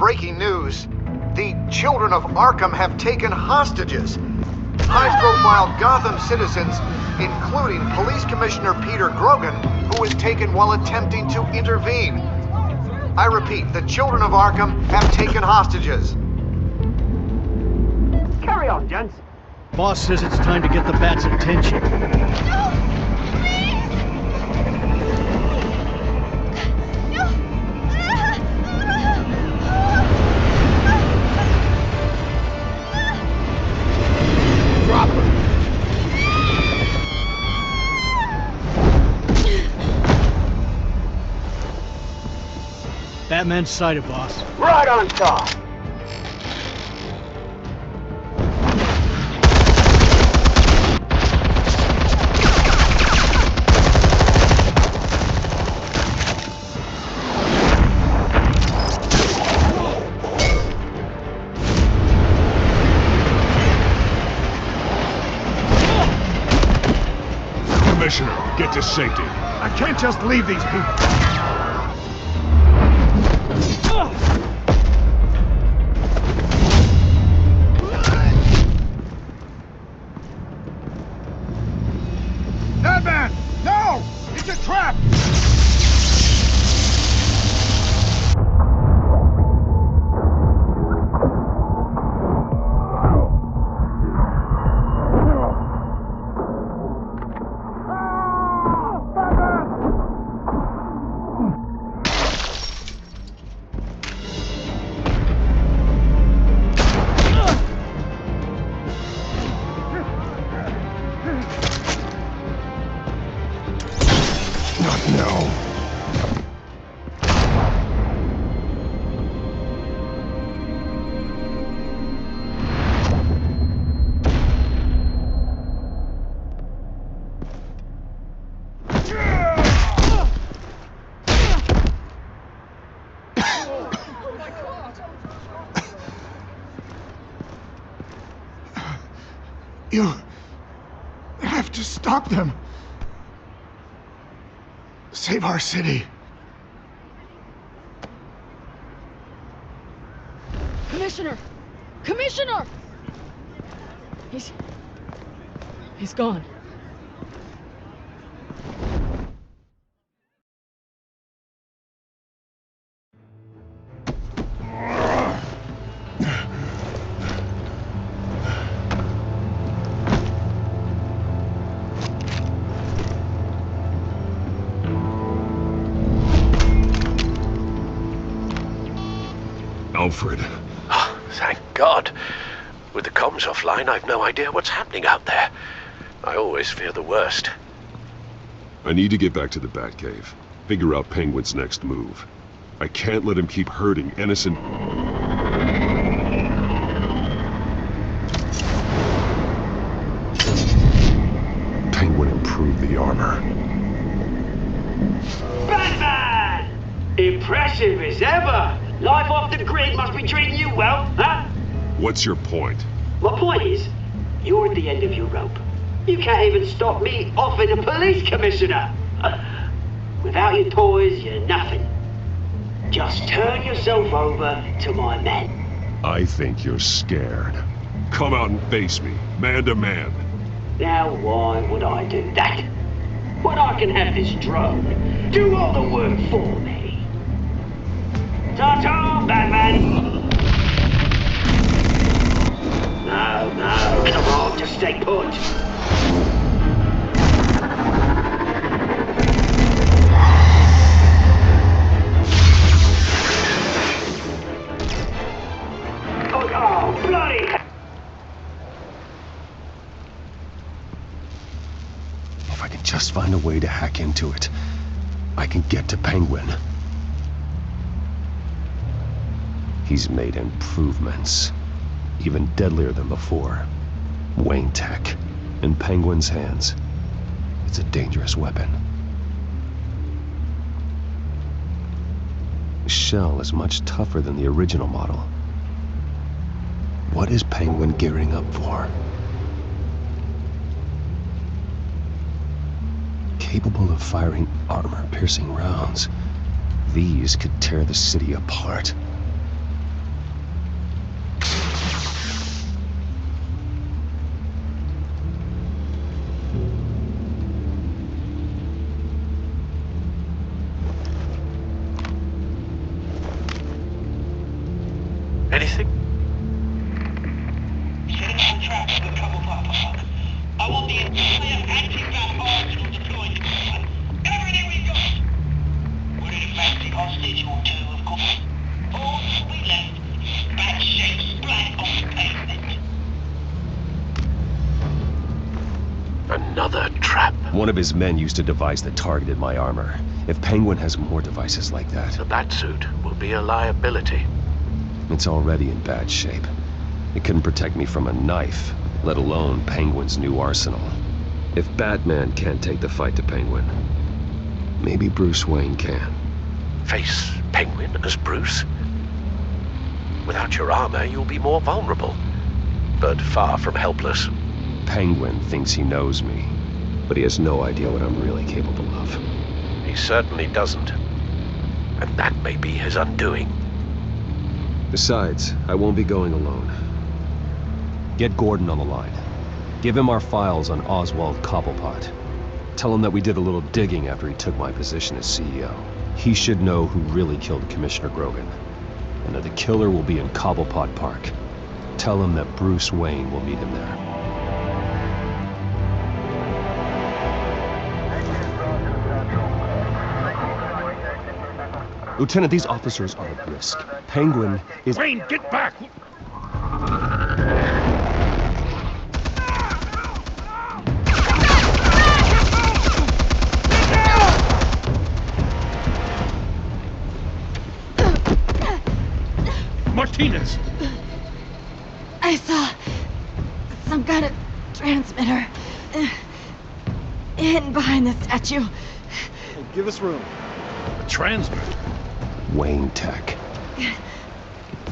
breaking news. The children of Arkham have taken hostages. High-profile Gotham citizens, including Police Commissioner Peter Grogan, who was taken while attempting to intervene. I repeat, the children of Arkham have taken hostages. Carry on, gents. Boss says it's time to get the Bat's attention. No! Please! No! Drop her. Batman's sighted, boss. Right on top. Commissioner, get to safety. I can't just leave these people. Batman! No! It's a trap! No. You have to stop them. Save our city. Commissioner! Commissioner! He's gone. Alfred. Oh, thank God. With the comms offline, I've no idea what's happening out there. I always fear the worst. I need to get back to the Batcave. Figure out Penguin's next move. I can't let him keep hurting innocent... Penguin improved the armor. Batman! Impressive as ever! Life off the grid must be treating you well, huh? What's your point? My point is, you're at the end of your rope. You can't even stop me offing a police commissioner. Without your toys, you're nothing. Just turn yourself over to my men. I think you're scared. Come out and face me, man to man. Now why would I do that? When I can have this drone do all the work for me. Ta-ta, Batman! No, come on, just stay put. Oh, bloody hell! If I can just find a way to hack into it, I can get to Penguin. He's made improvements, even deadlier than before. Wayne Tech, in Penguin's hands. It's a dangerous weapon. The shell is much tougher than the original model. What is Penguin gearing up for? Capable of firing armor-piercing rounds, these could tear the city apart. got the entire anti-bat arsenal deployed. Everything we got! We're in fact the hostage or two, of course. All we left, bat-shaped splat on the pavement. Another trap. One of his men used a device that targeted my armor. If Penguin has more devices like that, The Batsuit will be a liability. it's already in bad shape. It couldn't protect me from a knife, let alone Penguin's new arsenal. If Batman can't take the fight to Penguin, maybe Bruce Wayne can. Face Penguin as Bruce? Without your armor, you'll be more vulnerable, but far from helpless. Penguin thinks he knows me, but he has no idea what I'm really capable of. He certainly doesn't. And that may be his undoing. Besides, I won't be going alone. Get Gordon on the line. Give him our files on Oswald Cobblepot. Tell him that we did a little digging after he took my position as CEO. He should know who really killed Commissioner Grogan, and that the killer will be in Cobblepot Park. Tell him that Bruce Wayne will meet him there. Lieutenant, these officers are at risk. Penguin is... Wayne, get back! Martinez! I saw some kind of transmitter hidden behind the statue. Give us room. A transmitter? Wayne Tech.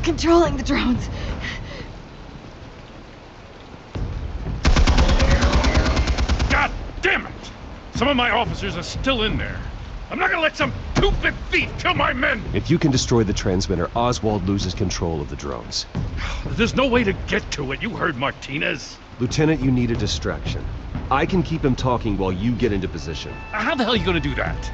Controlling the drones. God damn it! Some of my officers are still in there. I'm not gonna let some two-bit thief kill my men! If you can destroy the transmitter, Oswald loses control of the drones. There's no way to get to it. You heard Martinez. Lieutenant, you need a distraction. I can keep him talking while you get into position. How the hell are you gonna do that?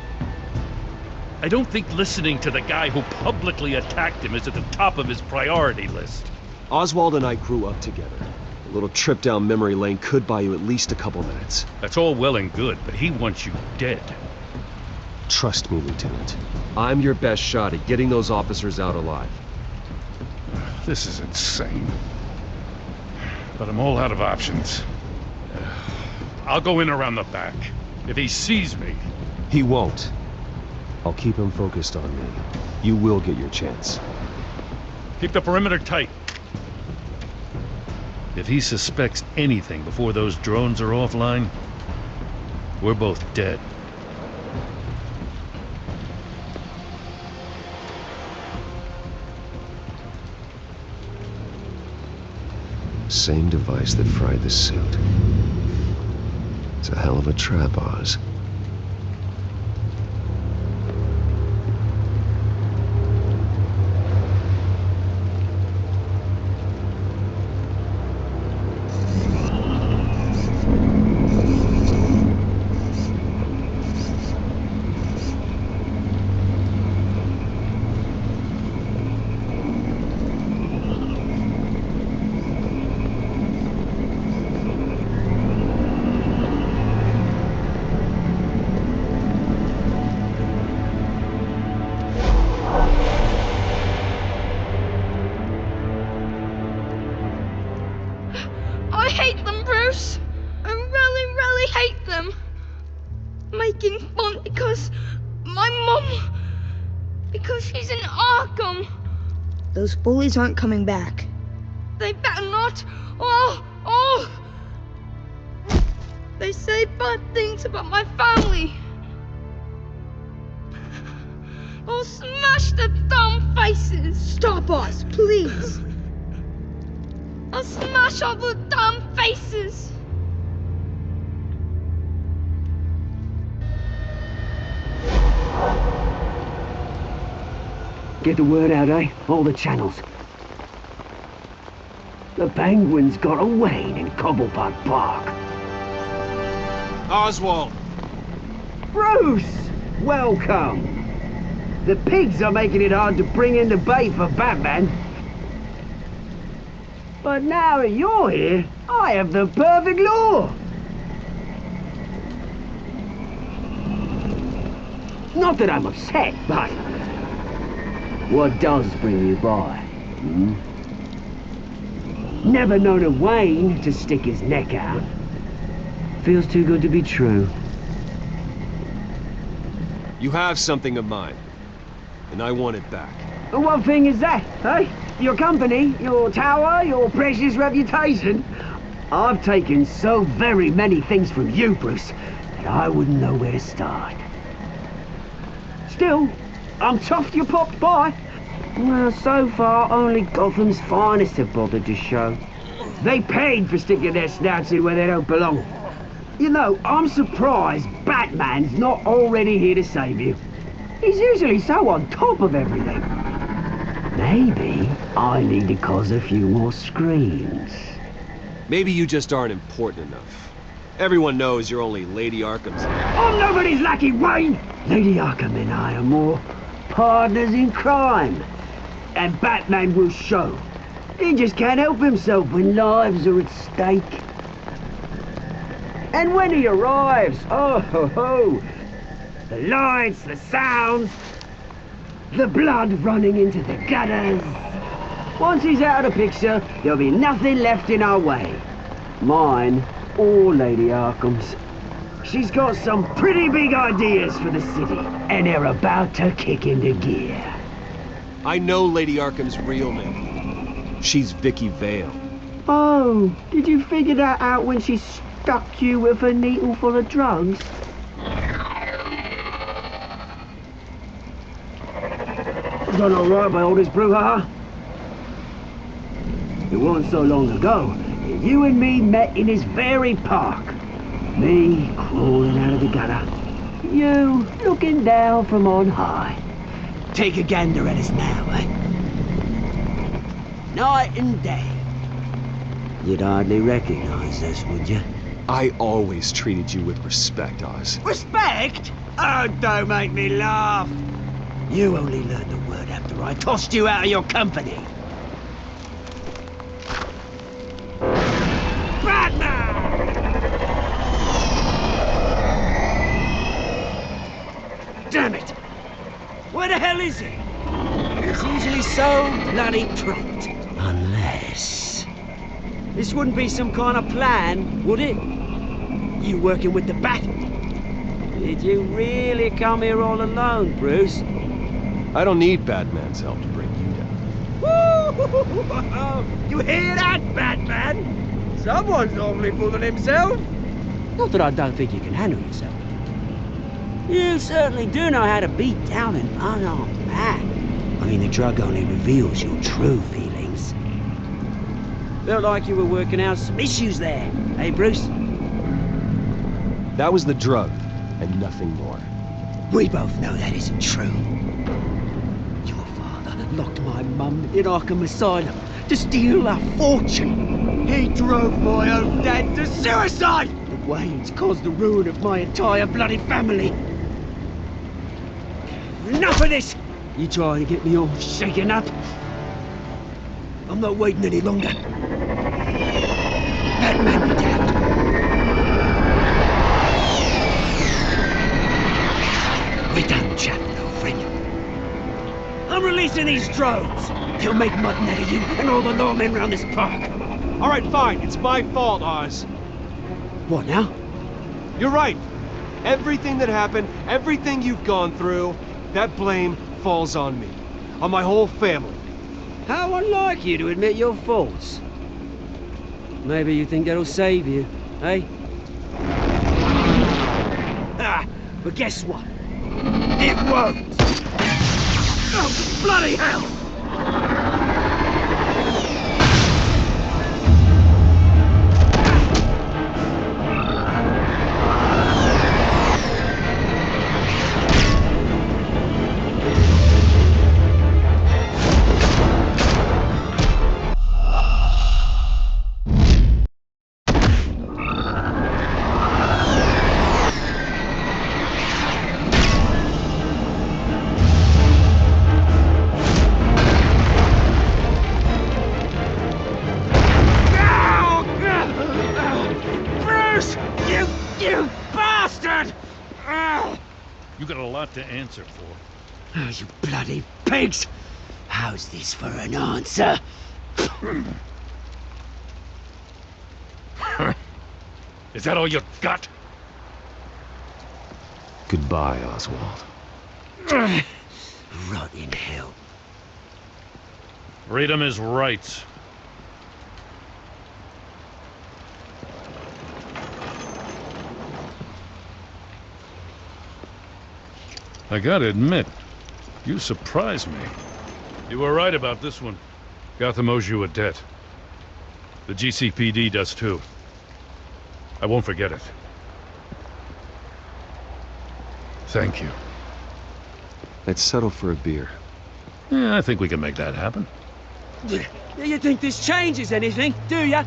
I don't think listening to the guy who publicly attacked him is at the top of his priority list. Oswald and I grew up together. A little trip down memory lane could buy you at least a couple minutes. That's all well and good, but he wants you dead. Trust me, Lieutenant. I'm your best shot at getting those officers out alive. This is insane. But I'm all out of options. I'll go in around the back. If he sees me... He won't. I'll keep him focused on me. You will get your chance. Keep the perimeter tight. If he suspects anything before those drones are offline, we're both dead. Same device that fried the suit. It's a hell of a trap, Oz. I hate them, Bruce. I really, really hate them. Making fun because my mum... Because she's in Arkham. Those bullies aren't coming back. They better not. They say bad things about my family. I'll smash their dumb faces. Stop us, please. I'll smash all the damn faces! Get the word out, eh? All the channels. The Penguin's got a Wayne in Cobblepot Park. Oswald! Bruce! Welcome! The pigs are making it hard to bring in the bait for Batman. But now that you're here, I have the perfect lure. Not that I'm upset, but what does bring you by? Never known a Wayne to stick his neck out. Feels too good to be true. You have something of mine, and I want it back. What thing is that, eh? Your company, your tower, your precious reputation? I've taken so very many things from you, Bruce, that I wouldn't know where to start. Still, I'm chuffed you popped by. Well, so far, only Gotham's finest have bothered to show. They paid for sticking their snouts in where they don't belong. You know, I'm surprised Batman's not already here to save you. He's usually so on top of everything. Maybe I need to cause a few more screams. Maybe you just aren't important enough. Everyone knows you're only Lady Arkham's. I'm nobody's lackey, Wayne! Lady Arkham and I are more partners in crime. And Batman will show. He just can't help himself when lives are at stake. And when he arrives, oh ho ho! The lights, the sounds, the blood running into the gutters. Once he's out of the picture, there'll be nothing left in our way. Mine or Lady Arkham's. She's got some pretty big ideas for the city, and they're about to kick into gear. I know Lady Arkham's real name. She's Vicky Vale. Oh, did you figure that out when she stuck you with a needle full of drugs? Done all right by all this brouhaha. It wasn't so long ago that you and me met in this very park. Me crawling out of the gutter. You looking down from on high. Take a gander at us now, eh? Night and day. You'd hardly recognize us, would you? I always treated you with respect, Oz. Respect? Oh, don't make me laugh. You only learned the word after I tossed you out of your company. Damn it! Where the hell is he? He's usually so bloody prompt. Unless... This wouldn't be some kind of plan, would it? You working with the Bat? Did you really come here all alone, Bruce? I don't need Batman's help to bring you down. Woo! You hear that, Batman? Someone's awfully fooling himself. Not that I don't think you can handle yourself. You certainly do know how to beat down an unarmed man. I mean, the drug only reveals your true feelings. Felt like you were working out some issues there, eh, Bruce? That was the drug, and nothing more. We both know that isn't true. Your father locked my mum in Arkham Asylum to steal a fortune. He drove my own dad to suicide! The Waynes caused the ruin of my entire bloody family. Enough of this! You trying to get me all shaken up? I'm not waiting any longer. Batman be damned. We're done chatting, old friend. I'm releasing these drones. He'll make mutton out of you and all the lawmen around this park. All right, fine. It's my fault, Oz. What now? You're right. Everything that happened, everything you've gone through, that blame falls on me. On my whole family. How unlike you to admit your faults. Maybe you think that'll save you, eh? Ah, but guess what? It won't! Oh, bloody hell! You bastard! You got a lot to answer for. Oh, you bloody pigs! How's this for an answer? Is that all you got? Goodbye, Oswald. Rot in hell. Freedom is rights. I gotta admit, you surprised me. You were right about this one. Gotham owes you a debt. The GCPD does too. I won't forget it. Thank you. Let's settle for a beer. Yeah, I think we can make that happen. You think this changes anything, do ya?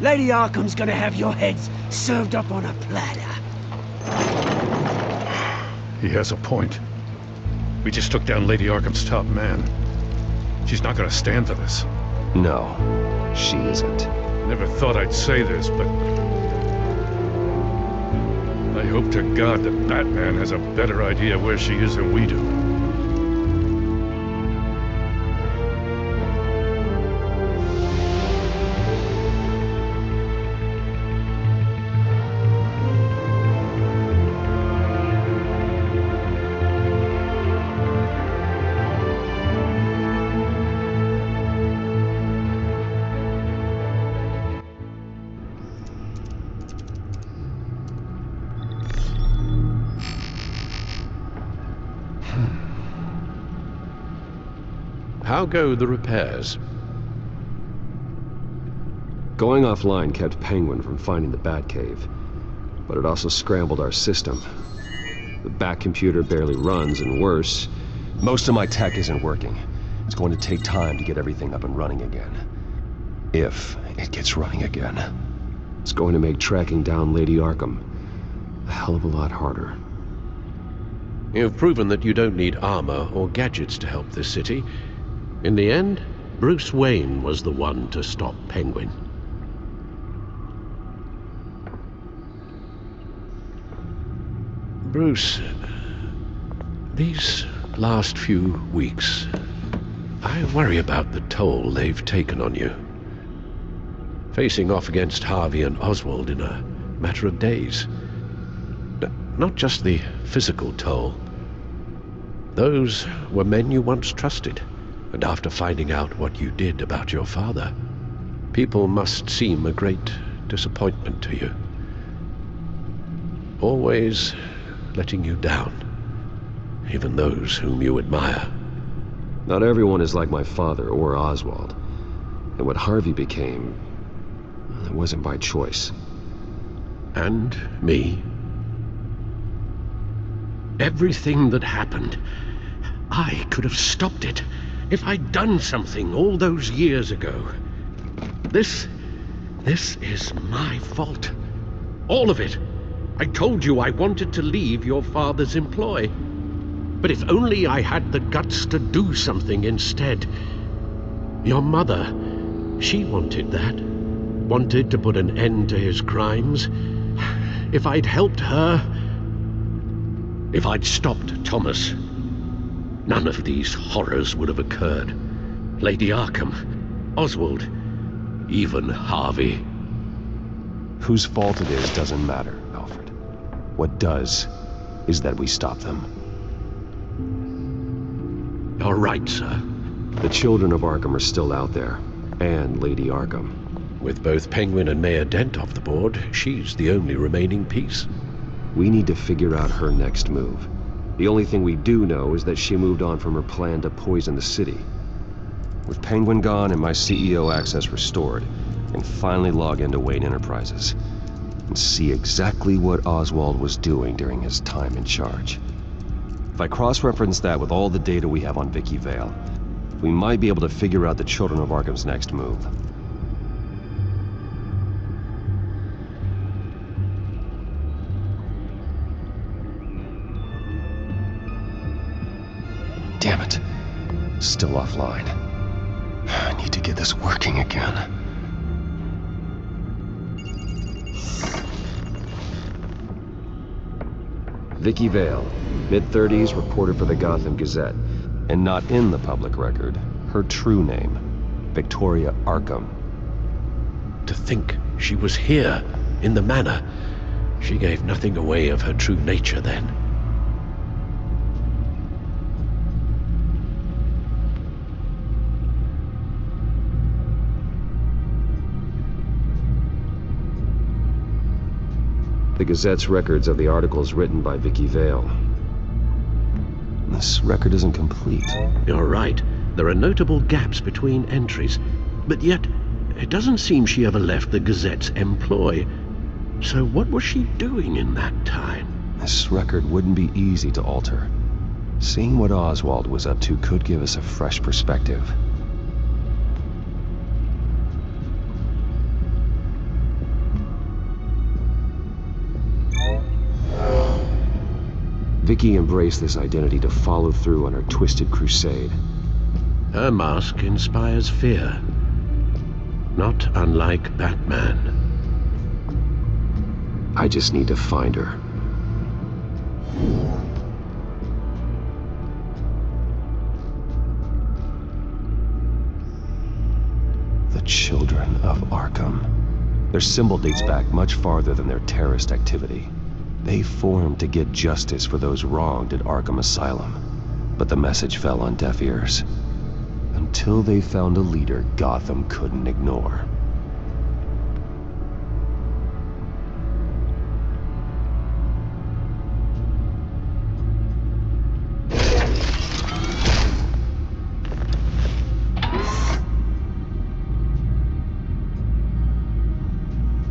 Lady Arkham's gonna have your heads served up on a platter. He has a point. We just took down Lady Arkham's top man. She's not gonna stand for this. No, she isn't. Never thought I'd say this, but I hope to God that Batman has a better idea where she is than we do. How go the repairs? Going offline kept Penguin from finding the Batcave, but it also scrambled our system. The Bat computer barely runs, and worse, most of my tech isn't working. It's going to take time to get everything up and running again. If it gets running again. It's going to make tracking down Lady Arkham a hell of a lot harder. You've proven that you don't need armor or gadgets to help this city. In the end, Bruce Wayne was the one to stop Penguin. Bruce, these last few weeks, I worry about the toll they've taken on you. Facing off against Harvey and Oswald in a matter of days. Not just the physical toll. Those were men you once trusted. And after finding out what you did about your father, people must seem a great disappointment to you. Always letting you down, even those whom you admire. Not everyone is like my father or Oswald. And what Harvey became, it wasn't by choice. And me. Everything that happened, I could have stopped it. If I'd done something all those years ago. This is my fault. All of it. I told you I wanted to leave your father's employ. But if only I had the guts to do something instead. Your mother, she wanted that. Wanted to put an end to his crimes. If I'd helped her, if I'd stopped Thomas, none of these horrors would have occurred. Lady Arkham, Oswald, even Harvey. Whose fault it is doesn't matter, Alfred. What does is that we stop them. You're right, sir. The children of Arkham are still out there, and Lady Arkham. With both Penguin and Mayor Dent off the board, she's the only remaining piece. We need to figure out her next move. The only thing we do know is that she moved on from her plan to poison the city. With Penguin gone and my CEO access restored, I can finally log into Wayne Enterprises and see exactly what Oswald was doing during his time in charge. If I cross-reference that with all the data we have on Vicky Vale, we might be able to figure out the Children of Arkham's next move. Damn it. Still offline. I need to get this working again. Vicky Vale, mid-30s, reporter for the Gotham Gazette. And not in the public record, her true name, Victoria Arkham. To think she was here, in the manor. She gave nothing away of her true nature then. The Gazette's records of the articles written by Vicky Vale. This record isn't complete. You're right. There are notable gaps between entries, but yet it doesn't seem she ever left the Gazette's employ. So what was she doing in that time? This record wouldn't be easy to alter. Seeing what Oswald was up to could give us a fresh perspective. Vicky embraced this identity to follow through on her twisted crusade. Her mask inspires fear. Not unlike Batman. I just need to find her. The Children of Arkham. Their symbol dates back much farther than their terrorist activity. They formed to get justice for those wronged at Arkham Asylum. But the message fell on deaf ears. Until they found a leader Gotham couldn't ignore.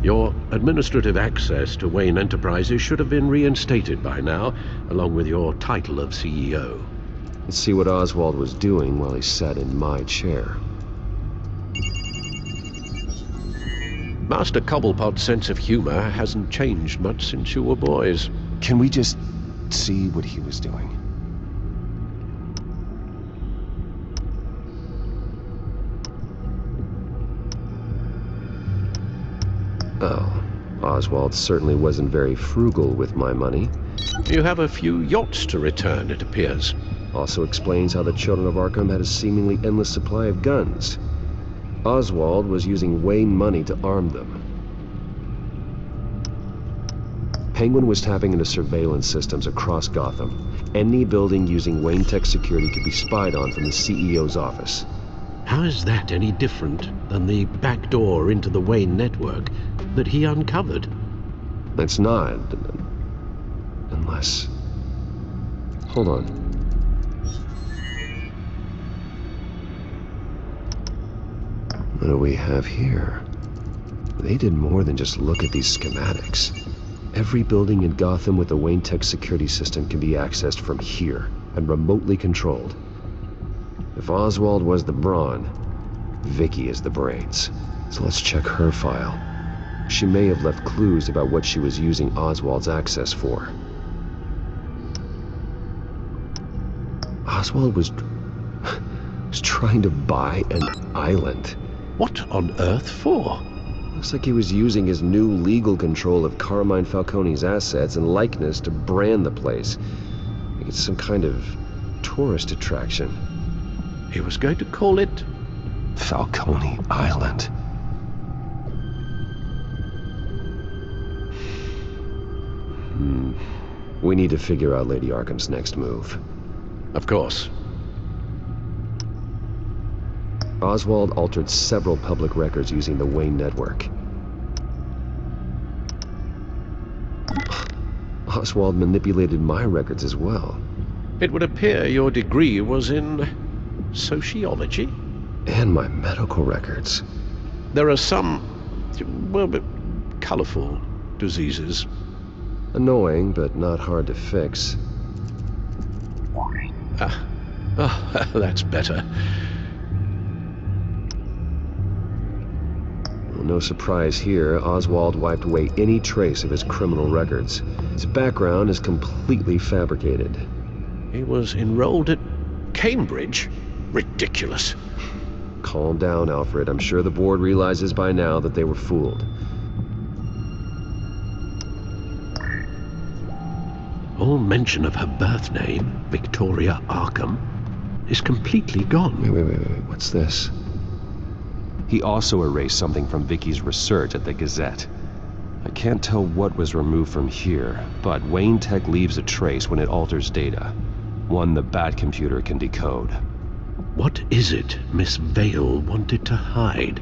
Your administrative access to Wayne Enterprises should have been reinstated by now, along with your title of CEO. Let's see what Oswald was doing while he sat in my chair. Master Cobblepot's sense of humor hasn't changed much since you were boys. Can we just see what he was doing? Oh, Oswald certainly wasn't very frugal with my money. You have a few yachts to return, it appears. Also explains how the Children of Arkham had a seemingly endless supply of guns. Oswald was using Wayne money to arm them. Penguin was tapping into surveillance systems across Gotham. Any building using Wayne Tech security could be spied on from the CEO's office. How is that any different than the back door into the Wayne network that he uncovered? It's not. Unless... Hold on. What do we have here? They did more than just look at these schematics. Every building in Gotham with a Wayne Tech security system can be accessed from here and remotely controlled. If Oswald was the brawn, Vicky is the brains. So let's check her file. She may have left clues about what she was using Oswald's access for. Oswald was trying to buy an island. What on earth for? Looks like he was using his new legal control of Carmine Falcone's assets and likeness to brand the place. Like it's some kind of tourist attraction. He was going to call it Falcone Island. We need to figure out Lady Arkham's next move. Of course. Oswald altered several public records using the Wayne network. Oswald manipulated my records as well. It would appear your degree was in sociology? And my medical records. There are some, well, colorful diseases. Annoying, but not hard to fix. Oh, that's better. Well, no surprise here, Oswald wiped away any trace of his criminal records. His background is completely fabricated. He was enrolled at Cambridge? Ridiculous. Calm down, Alfred. I'm sure the board realizes by now that they were fooled. All mention of her birth name, Victoria Arkham, is completely gone. Wait. What's this? He also erased something from Vicky's research at the Gazette. I can't tell what was removed from here, but Wayne Tech leaves a trace when it alters data. One the Bat computer can decode. What is it Miss Vale wanted to hide?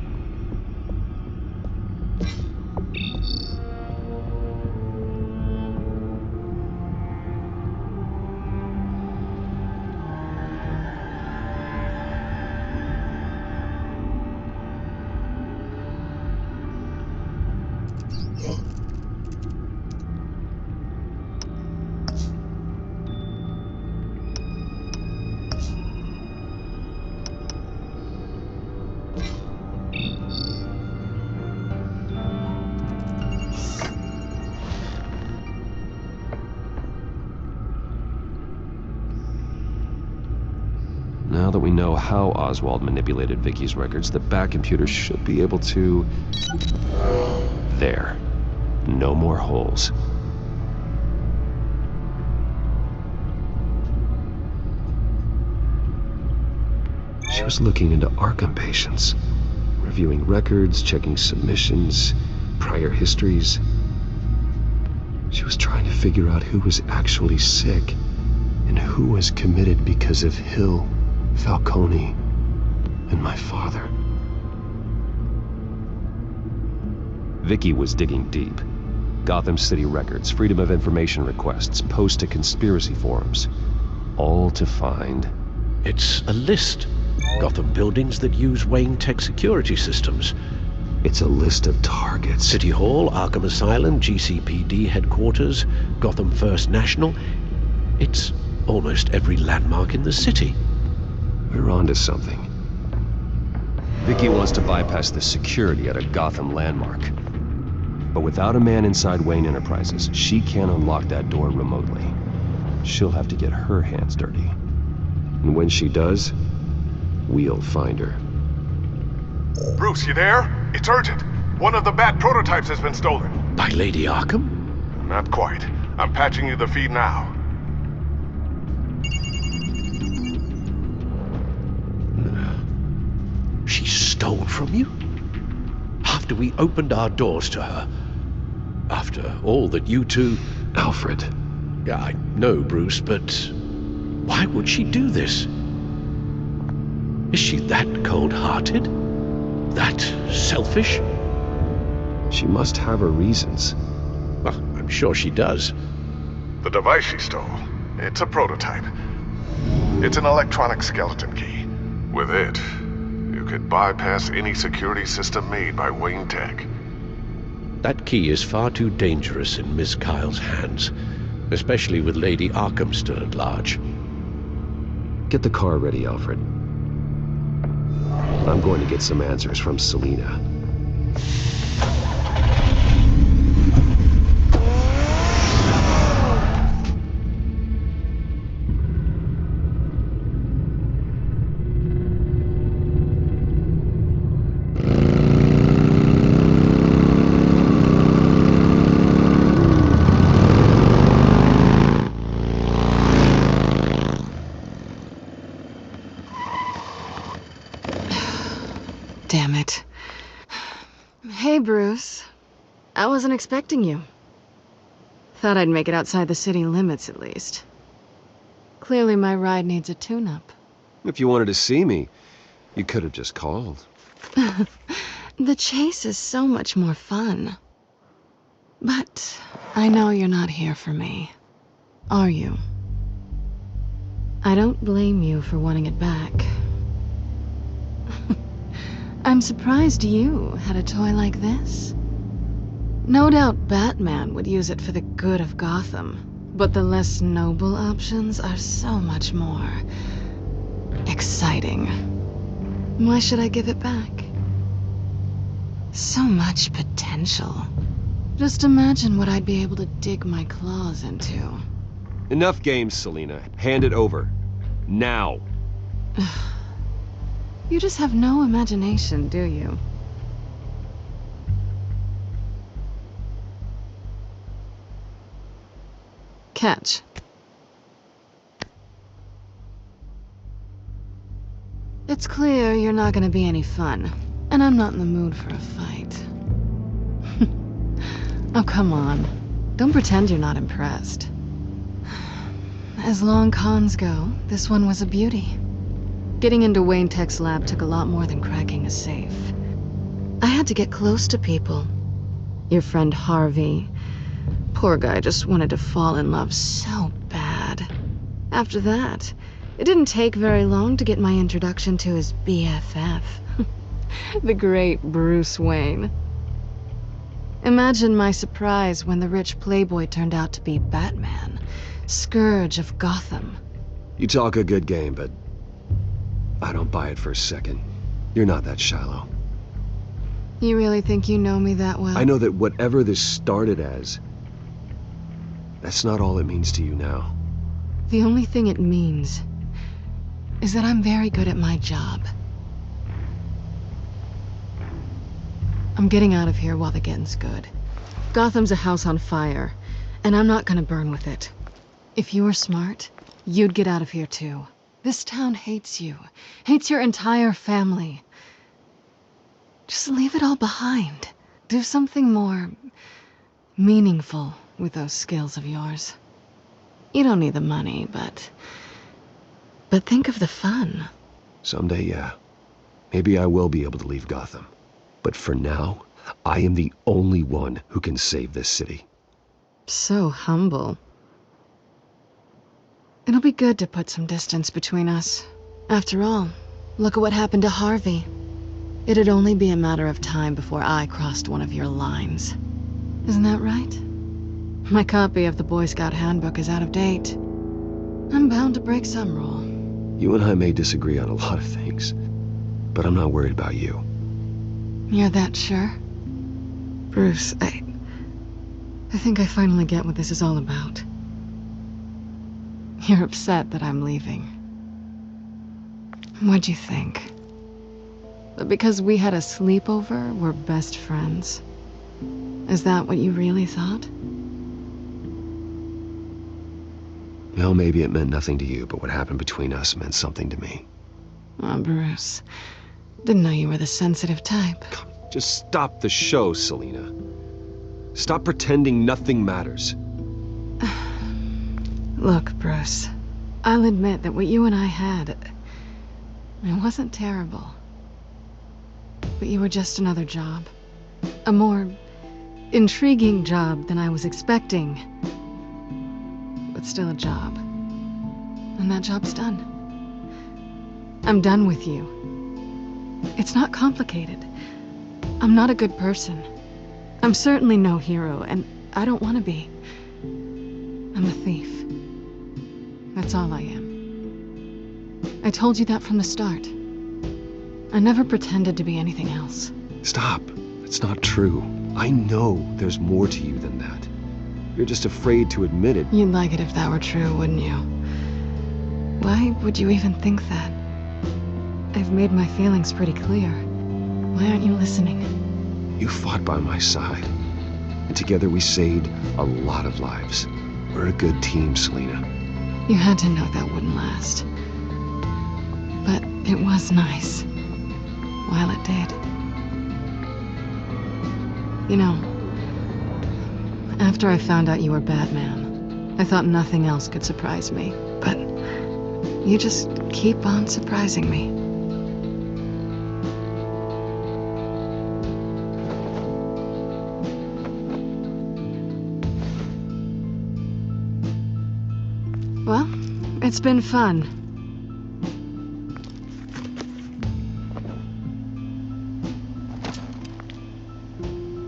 Now that we know how Oswald manipulated Vicky's records, the Bat computer should be able to... There. No more holes. She was looking into Arkham patients, reviewing records, checking submissions, prior histories. She was trying to figure out who was actually sick and who was committed because of Hill, Falcone, and my father. Vicky was digging deep. Gotham City records, Freedom of Information requests, posts to conspiracy forums. All to find... It's a list. Gotham buildings that use Wayne Tech security systems. It's a list of targets. City Hall, Arkham Asylum, GCPD headquarters, Gotham First National. It's almost every landmark in the city. We're onto something. Vicky wants to bypass the security at a Gotham landmark. But without a man inside Wayne Enterprises, she can't unlock that door remotely. She'll have to get her hands dirty. And when she does, we'll find her. Bruce, you there? It's urgent. One of the Bat prototypes has been stolen. By Lady Arkham? Not quite. I'm patching you the feed now. She stole from you? After we opened our doors to her? After all that you two... Alfred. Yeah, I know, Bruce, but why would she do this? Is she that cold-hearted? That selfish? She must have her reasons. Well, I'm sure she does. The device she stole, it's a prototype. It's an electronic skeleton key. With it, you could bypass any security system made by Wayne Tech. That key is far too dangerous in Miss Kyle's hands, especially with Lady Arkham still at large. Get the car ready, Alfred. I'm going to get some answers from Selina. Damn it. Hey, Bruce. I wasn't expecting you. Thought I'd make it outside the city limits, at least. Clearly my ride needs a tune-up. If you wanted to see me, you could have just called. The chase is so much more fun. But I know you're not here for me. Are you? I don't blame you for wanting it back. I'm surprised you had a toy like this. No doubt Batman would use it for the good of Gotham, but the less noble options are so much more exciting. Why should I give it back? So much potential. Just imagine what I'd be able to dig my claws into. Enough games, Selina. Hand it over. Now. You just have no imagination, do you? Catch. It's clear you're not gonna be any fun, and I'm not in the mood for a fight. Oh, come on. Don't pretend you're not impressed. As long cons go, this one was a beauty. Getting into Wayne Tech's lab took a lot more than cracking a safe. I had to get close to people. Your friend Harvey. Poor guy just wanted to fall in love so bad. After that, it didn't take very long to get my introduction to his BFF. The great Bruce Wayne. Imagine my surprise when the rich playboy turned out to be Batman, Scourge of Gotham. You talk a good game, but I don't buy it for a second. You're not that shallow. You really think you know me that well? I know that whatever this started as, that's not all it means to you now. The only thing it means is that I'm very good at my job. I'm getting out of here while the getting's good. Gotham's a house on fire, and I'm not gonna burn with it. If you were smart, you'd get out of here too. This town hates you, hates your entire family. Just leave it all behind. Do something more meaningful with those skills of yours. You don't need the money, but think of the fun. Someday, yeah. Maybe I will be able to leave Gotham. But for now, I am the only one who can save this city. So humble. It'll be good to put some distance between us. After all, look at what happened to Harvey. It'd only be a matter of time before I crossed one of your lines. Isn't that right? My copy of the Boy Scout Handbook is out of date. I'm bound to break some rule. You and I may disagree on a lot of things, but I'm not worried about you. You're that sure? Bruce, I think I finally get what this is all about. You're upset that I'm leaving. What'd you think? That because we had a sleepover, we're best friends? Is that what you really thought? Well, maybe it meant nothing to you, but what happened between us meant something to me. Oh, Bruce. Didn't know you were the sensitive type. Just stop the show, Selina. Stop pretending nothing matters. Look, Bruce. I'll admit that what you and I had, it wasn't terrible. But you were just another job. A more intriguing job than I was expecting. But still a job. And that job's done. I'm done with you. It's not complicated. I'm not a good person. I'm certainly no hero, and I don't want to be. I'm a thief. That's all I am. I told you that from the start. I never pretended to be anything else. Stop. That's not true. I know there's more to you than that. You're just afraid to admit it. You'd like it if that were true, wouldn't you? Why would you even think that? I've made my feelings pretty clear. Why aren't you listening? You fought by my side. And together we saved a lot of lives. We're a good team, Selina. You had to know that wouldn't last. But it was nice. While it did. You know, after I found out you were Batman, I thought nothing else could surprise me. But you just keep on surprising me. Well, it's been fun.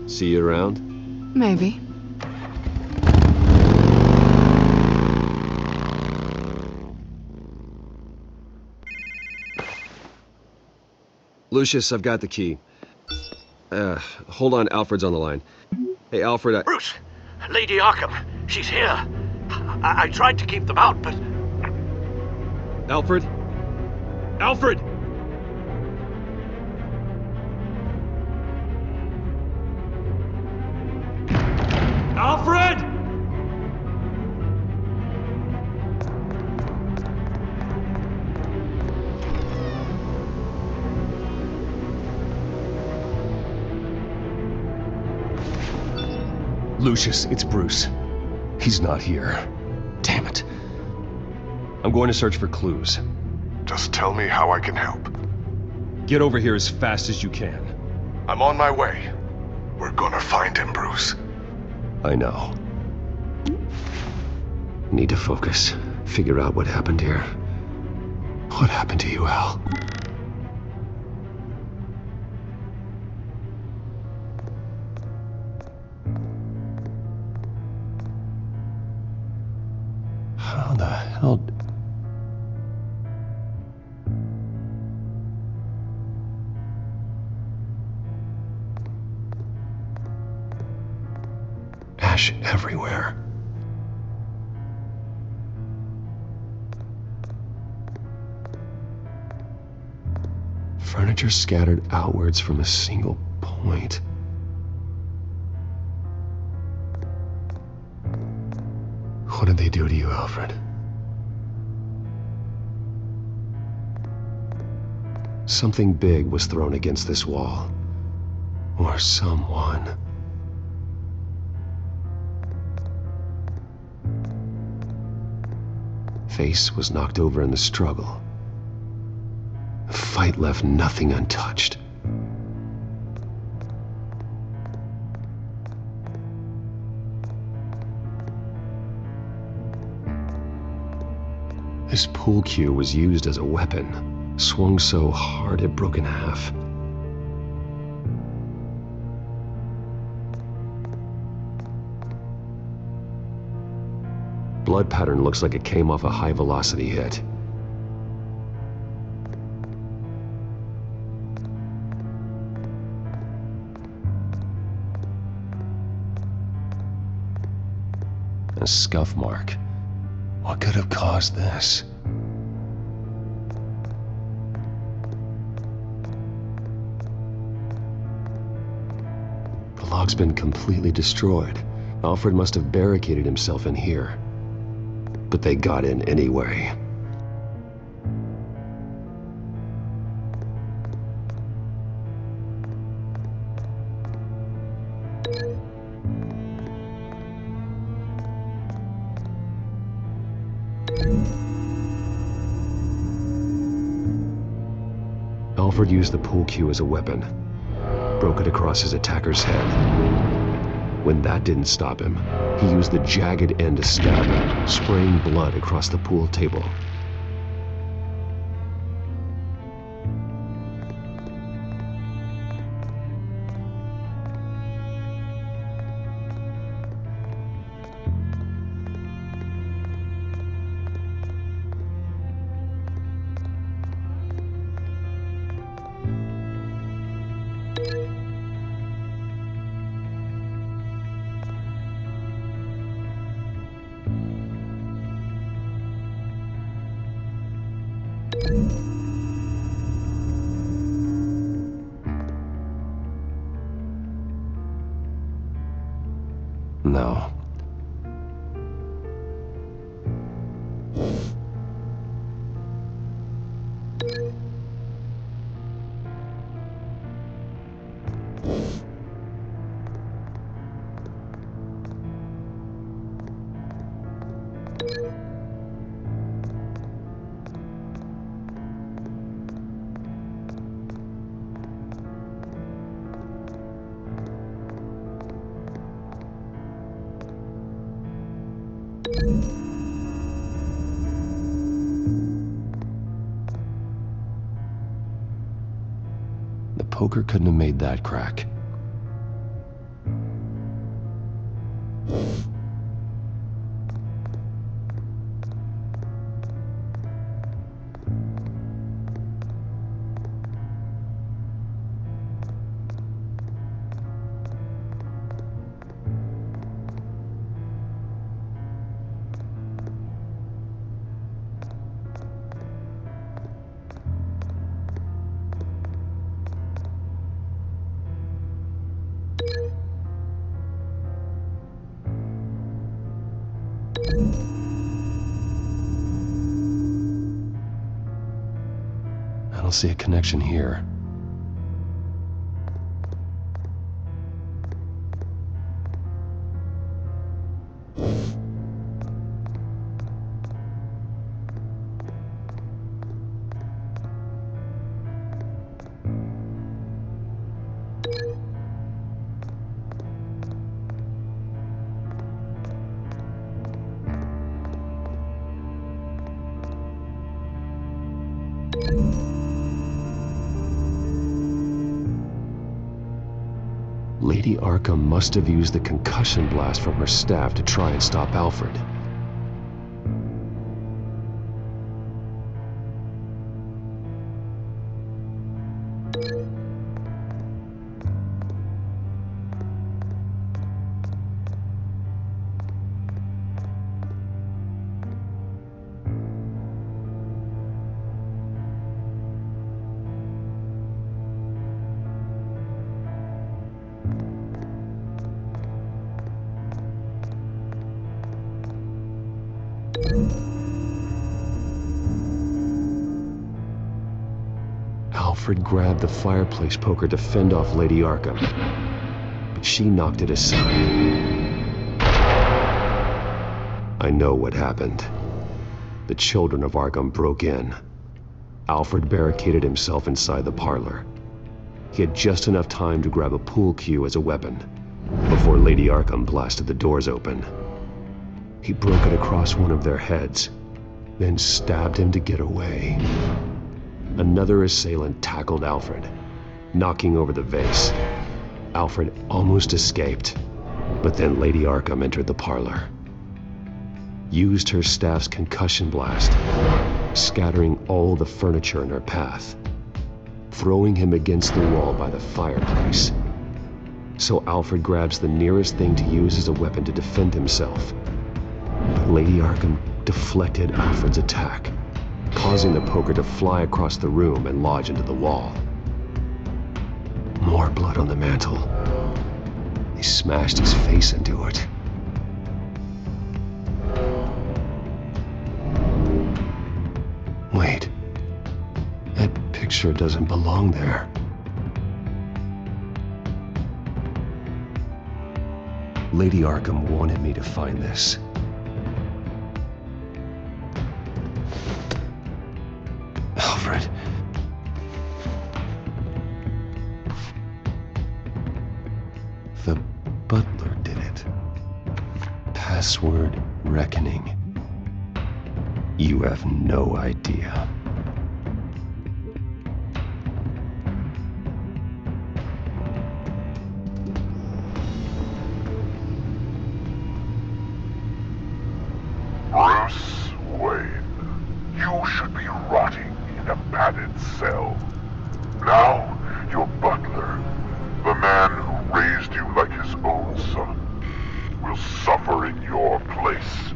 See you around? Maybe. Lucius, I've got the key. Hold on, Alfred's on the line. Hey, Alfred, Bruce! Lady Arkham, she's here. I tried to keep them out, but... Alfred? Alfred! Alfred! Lucius, it's Bruce. He's not here. Damn it. I'm going to search for clues. Just tell me how I can help. Get over here as fast as you can. I'm on my way. We're gonna find him, Bruce. I know. Need to focus. Figure out what happened here. What happened to you, Al? How the hell... Ash everywhere. Furniture scattered outwards from a single point. What did they do to you, Alfred? Something big was thrown against this wall. Or someone. Face was knocked over in the struggle. The fight left nothing untouched. This pool cue was used as a weapon, swung so hard it broke in half. Blood pattern looks like it came off a high-velocity hit. A scuff mark. What could have caused this? The log's been completely destroyed. Alfred must have barricaded himself in here. But they got in anyway. Alfred used the pool cue as a weapon. Broke it across his attacker's head. When that didn't stop him, he used the jagged end to stab him, spraying blood across the pool table. No. The poker couldn't have made that crack. I don't see a connection here. Lady Arkham must have used the concussion blast from her staff to try and stop Alfred. Alfred grabbed the fireplace poker to fend off Lady Arkham, but she knocked it aside. I know what happened. The children of Arkham broke in. Alfred barricaded himself inside the parlor. He had just enough time to grab a pool cue as a weapon before Lady Arkham blasted the doors open. He broke it across one of their heads, then stabbed him to get away. Another assailant tackled Alfred, knocking over the vase. Alfred almost escaped, but then Lady Arkham entered the parlor, used her staff's concussion blast, scattering all the furniture in her path, throwing him against the wall by the fireplace. So Alfred grabs the nearest thing to use as a weapon to defend himself. But Lady Arkham deflected Alfred's attack, causing the poker to fly across the room and lodge into the wall. More blood on the mantel. He smashed his face into it. Wait. That picture doesn't belong there. Lady Arkham wanted me to find this. Alfred. The butler did it. Password reckoning. You have no idea. Bruce Wayne, you should be rotting in a padded cell. Now, your butler, the man who raised you like his own son, will suffer in your place.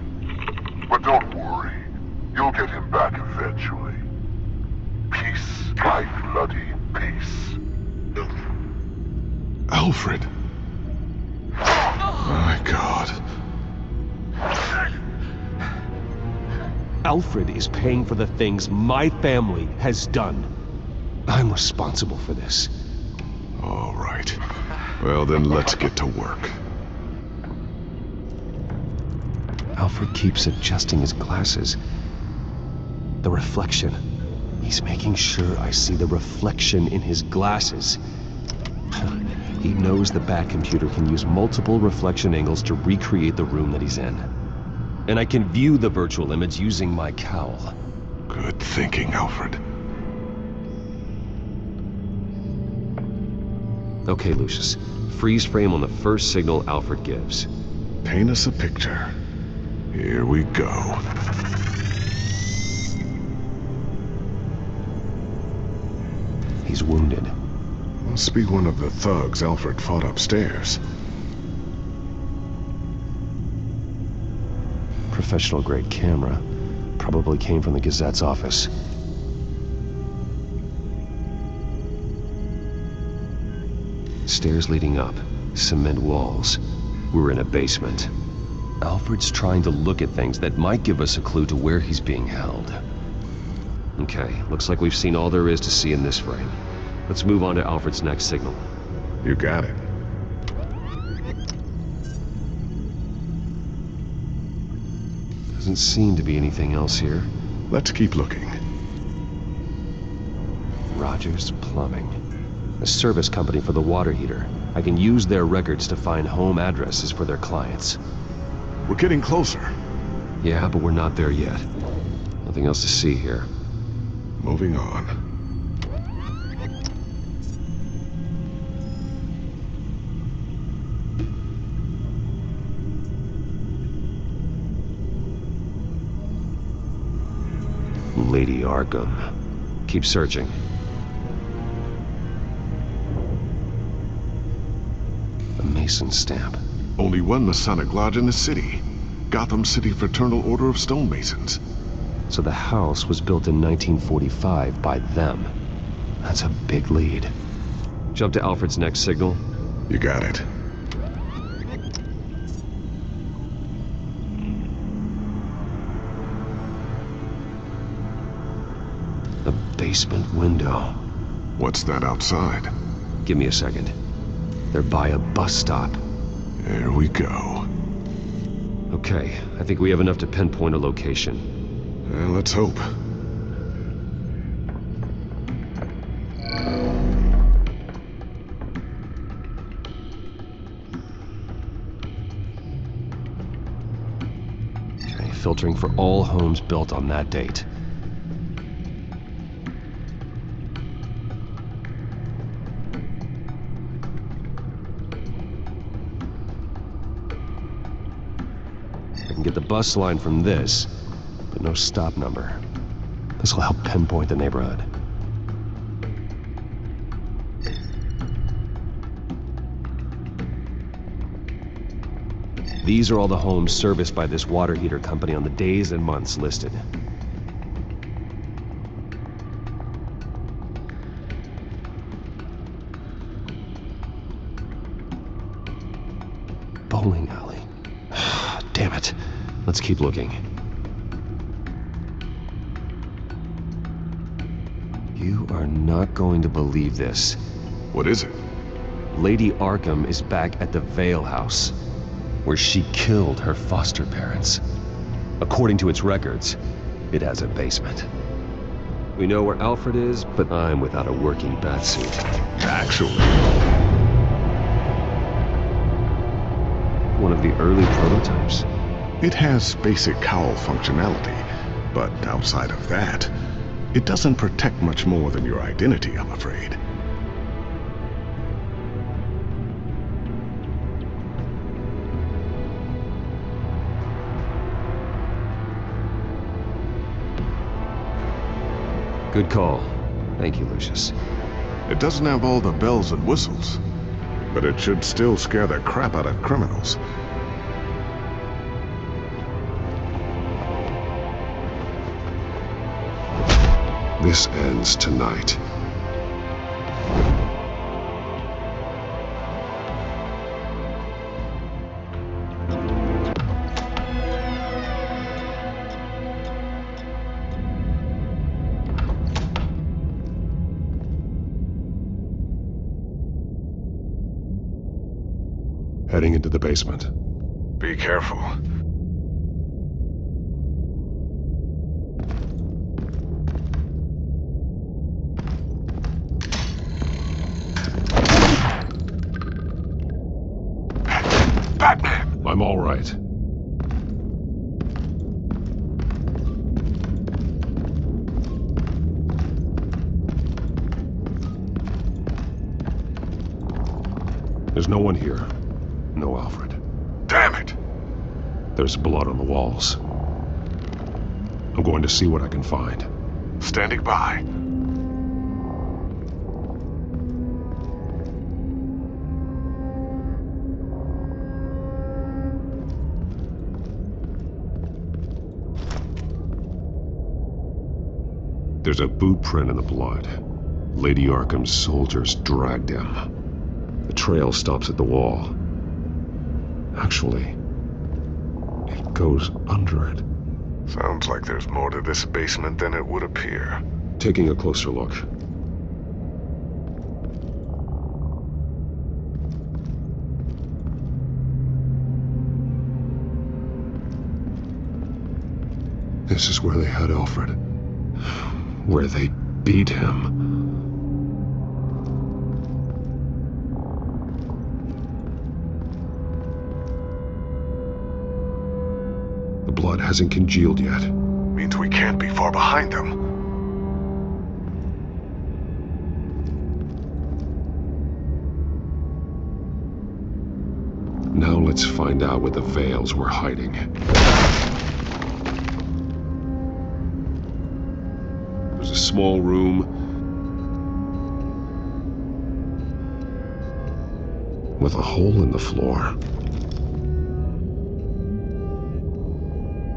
But don't worry, you'll get him back eventually. Peace, my bloody peace. Alfred. My God. Alfred is paying for the things my family has done. I'm responsible for this. All right. Well, then let's get to work. Alfred keeps adjusting his glasses. The reflection. He's making sure I see the reflection in his glasses. He knows the back computer can use multiple reflection angles to recreate the room that he's in. And I can view the virtual image using my cowl. Good thinking, Alfred. Okay, Lucius. Freeze frame on the first signal Alfred gives. Paint us a picture. Here we go. He's wounded. Must be one of the thugs Alfred fought upstairs. Professional-grade camera. Probably came from the Gazette's office. Stairs leading up. Cement walls. We're in a basement. Alfred's trying to look at things that might give us a clue to where he's being held. Okay, looks like we've seen all there is to see in this frame. Let's move on to Alfred's next signal. You got it. Doesn't seem to be anything else here. Let's keep looking. Rogers Plumbing. A service company for the water heater. I can use their records to find home addresses for their clients. We're getting closer. Yeah, but we're not there yet. Nothing else to see here. Moving on. Lady Arkham. Keep searching. A Mason stamp. Only one Masonic lodge in the city. Gotham City Fraternal Order of Stonemasons. So the house was built in 1945 by them. That's a big lead. Jump to Alfred's next signal. You got it. The basement window. What's that outside? Give me a second. They're by a bus stop. There we go. Okay, I think we have enough to pinpoint a location. Well, let's hope. Okay, filtering for all homes built on that date. I can get the bus line from this, but no stop number. This will help pinpoint the neighborhood. These are all the homes serviced by this water heater company on the days and months listed. Bowling alley. Damn it. Let's keep looking. You are not going to believe this. What is it? Lady Arkham is back at the Vale House, where she killed her foster parents. According to its records, it has a basement. We know where Alfred is, but I'm without a working batsuit. Actually. One of the early prototypes. It has basic cowl functionality, but outside of that, it doesn't protect much more than your identity, I'm afraid. Good call. Thank you, Lucius. It doesn't have all the bells and whistles, but it should still scare the crap out of criminals. This ends tonight. Heading into the basement. Be careful. Batman! I'm all right. There's no one here. No Alfred. Damn it! There's blood on the walls. I'm going to see what I can find. Standing by. There's a boot print in the blood. Lady Arkham's soldiers dragged him. The trail stops at the wall. Actually, it goes under it. Sounds like there's more to this basement than it would appear. Taking a closer look. This is where they had Alfred. Where they beat him. The blood hasn't congealed yet. Means we can't be far behind them. Now let's find out what the Veils were hiding. There's a small room with a hole in the floor.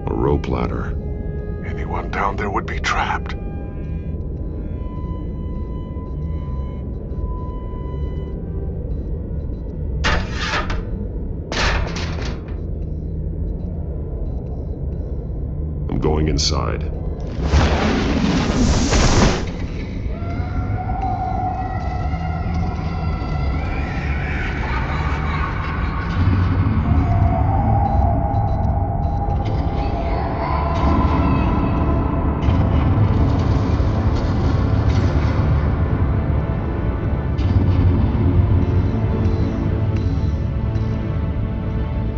A rope ladder. Anyone down there would be trapped. I'm going inside.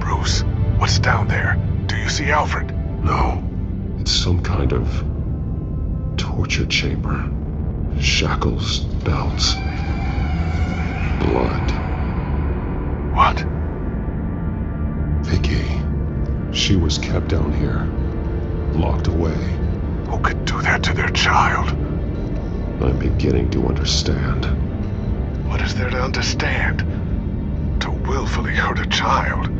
Bruce, what's down there? Do you see Alfred? No. It's some kind of torture chamber. Shackles, belts, blood. What? Vicky. She was kept down here, locked away. Who could do that to their child? I'm beginning to understand. What is there to understand? To willfully hurt a child?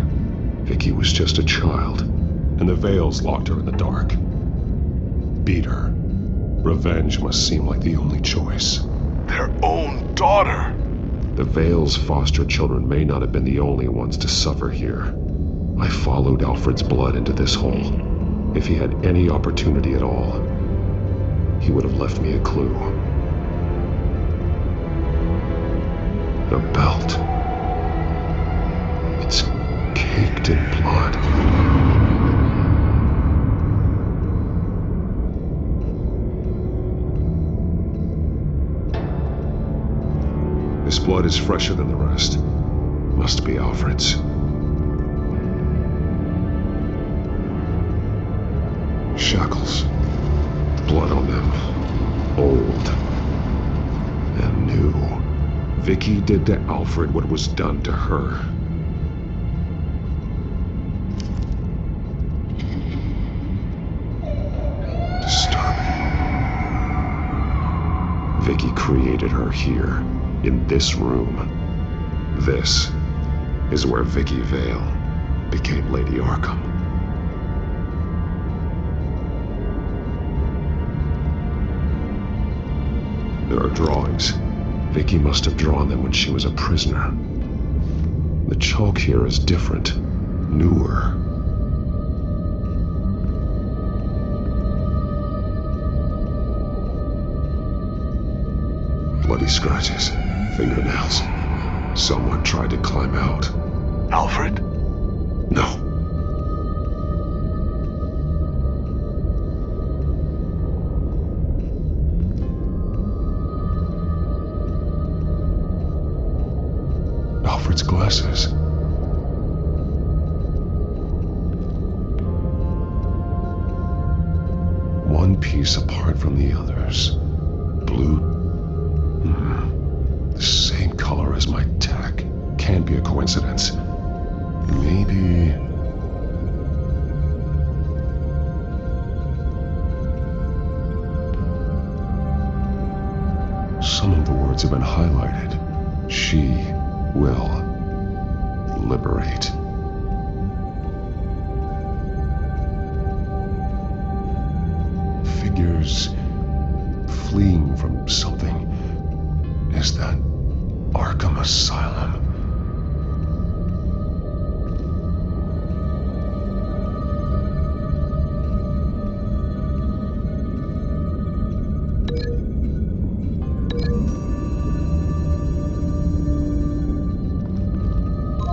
Vicky was just a child, and the Veils locked her in the dark. Beat her. Revenge must seem like the only choice. Their own daughter! The Veils' foster children may not have been the only ones to suffer here. I followed Alfred's blood into this hole. If he had any opportunity at all, he would have left me a clue. The belt. It's caked in blood. This blood is fresher than the rest. Must be Alfred's. Shackles. Blood on them. Old. And new. Vicky did to Alfred what was done to her. Disturbing. Vicky created her here. In this room. This is where Vicky Vale became Lady Arkham. There are drawings. Vicky must have drawn them when she was a prisoner. The chalk here is different, newer. Bloody scratches. Fingernails. Someone tried to climb out. Alfred? No. Alfred's glasses. One piece apart from the others. Blue. The same color as my tech. Can't be a coincidence. Maybe... Some of the words have been highlighted. She will liberate. Figures fleeing from something. Is that Arkham Asylum?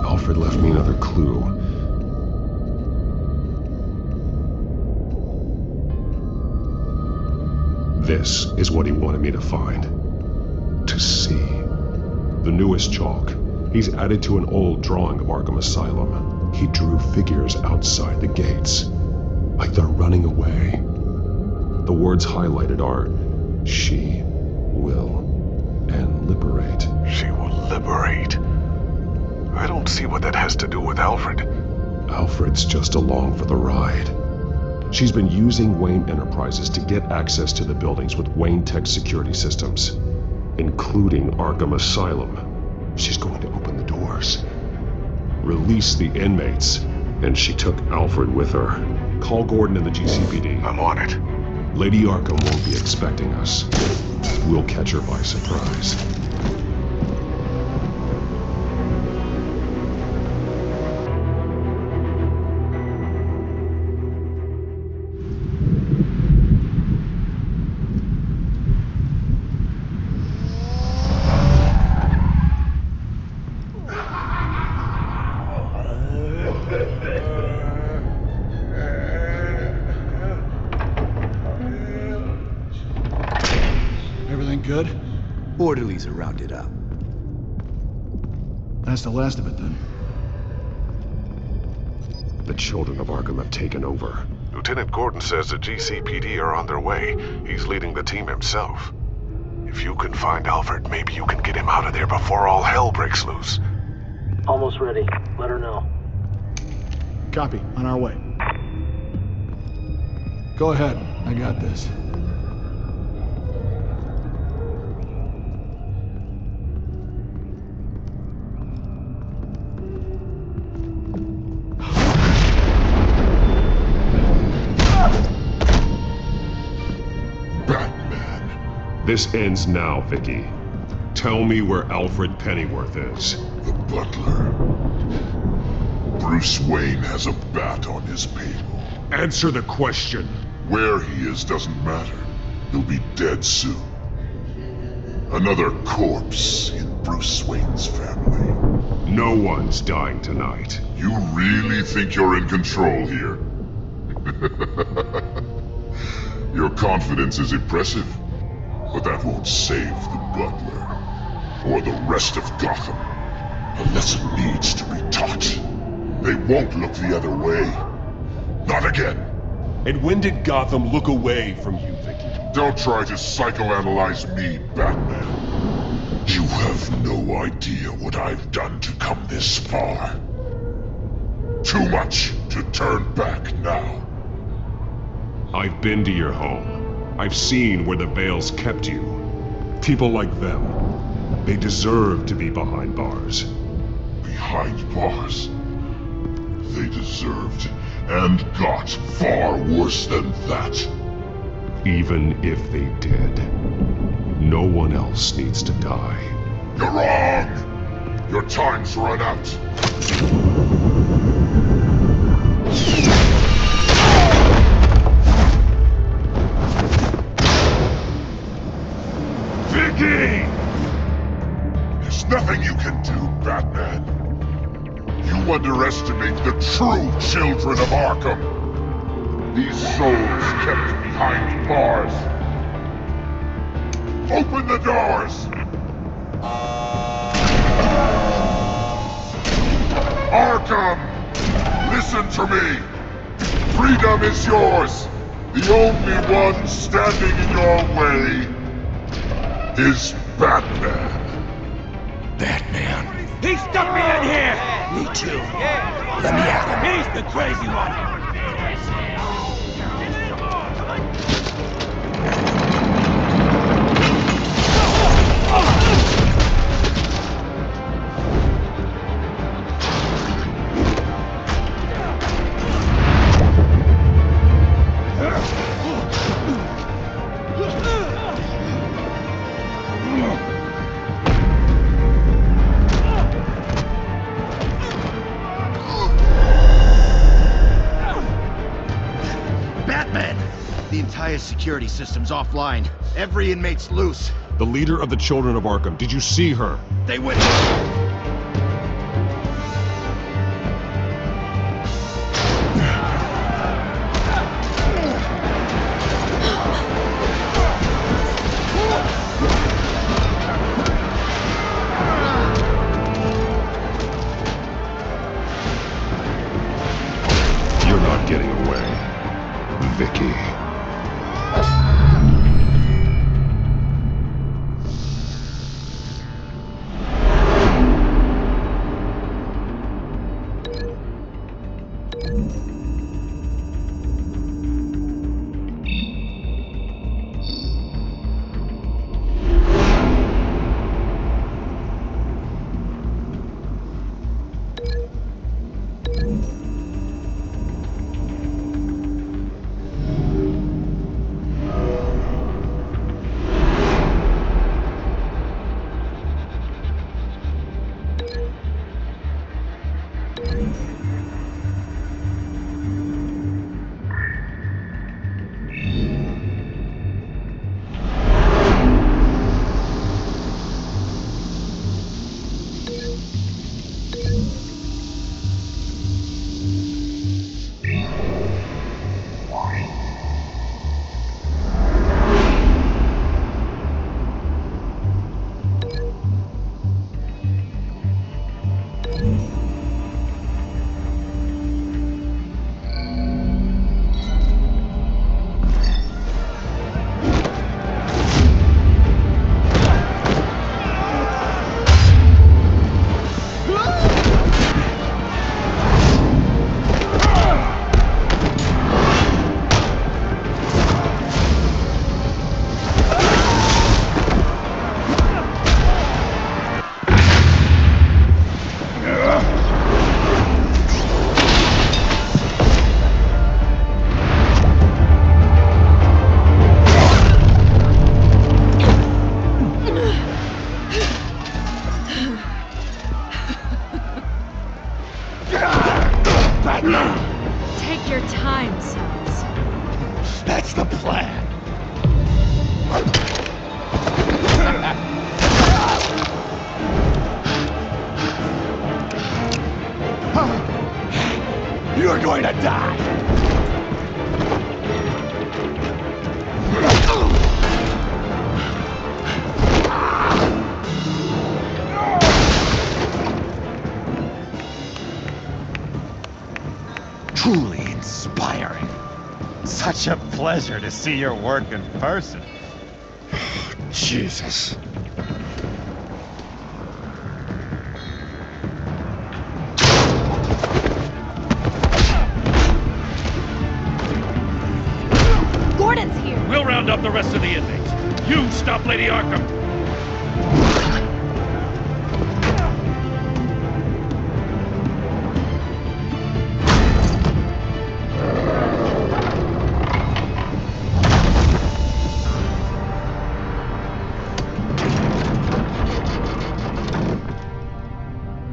Alfred left me another clue. This is what he wanted me to find. To see. The newest chalk. He's added to an old drawing of Arkham Asylum. He drew figures outside the gates. Like they're running away. The words highlighted are, she will and liberate. She will liberate. I don't see what that has to do with Alfred. Alfred's just along for the ride. She's been using Wayne Enterprises to get access to the buildings with Wayne Tech security systems, including Arkham Asylum. She's going to open the doors, release the inmates, and she took Alfred with her. Call Gordon and the GCPD. I'm on it. Lady Arkham won't be expecting us. We'll catch her by surprise. Everything good? Orderlies are rounded up. That's the last of it then. The children of Arkham have taken over. Lieutenant Gordon says the GCPD are on their way. He's leading the team himself. If you can find Alfred, maybe you can get him out of there before all hell breaks loose. Almost ready. Let her know. Copy. On our way. Go ahead. I got this. This ends now, Vicky. Tell me where Alfred Pennyworth is. The butler. Bruce Wayne has a bat on his payroll. Answer the question. Where he is doesn't matter. He'll be dead soon. Another corpse in Bruce Wayne's family. No one's dying tonight. You really think you're in control here? Your confidence is impressive. But that won't save the butler, or the rest of Gotham. A lesson needs to be taught. They won't look the other way. Not again. And when did Gotham look away from you, Vicky? Don't try to psychoanalyze me, Batman. You have no idea what I've done to come this far. Too much to turn back now. I've been to your home. I've seen where the Veils kept you. People like them, they deserve to be behind bars. Behind bars? They deserved and got far worse than that. Even if they did, no one else needs to die. You're wrong! Your time's run out. Vicky! There's nothing you can do, Batman. You underestimate the true children of Arkham. These souls kept behind bars. Open the doors! Arkham! Listen to me! Freedom is yours! The only one standing in your way is Batman. Batman. He stuck me in here! Me too. Let me at him. He's the crazy one! The entire security system's offline. Every inmate's loose. The leader of the Children of Arkham, did you see her? They went... You're not getting away, Vicky. your time, sons. That's the plan. You're going to die! Truly inspiring. Such a pleasure to see your work in person. Jesus. Gordon's here! We'll round up the rest of the inmates. You stop Lady Arkham!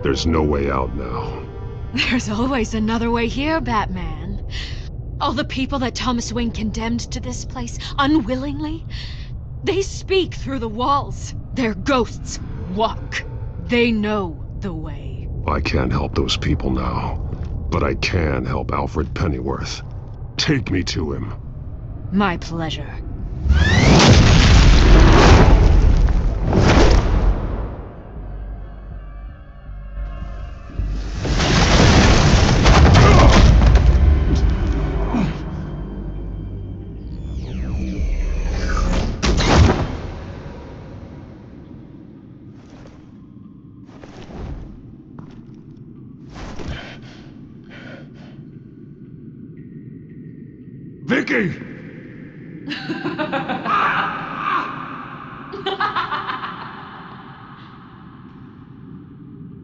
There's no way out now. There's always another way here, Batman. All the people that Thomas Wayne condemned to this place unwillingly, they speak through the walls. Their ghosts walk. They know the way. I can't help those people now, but I can help Alfred Pennyworth. Take me to him. My pleasure. Vicky!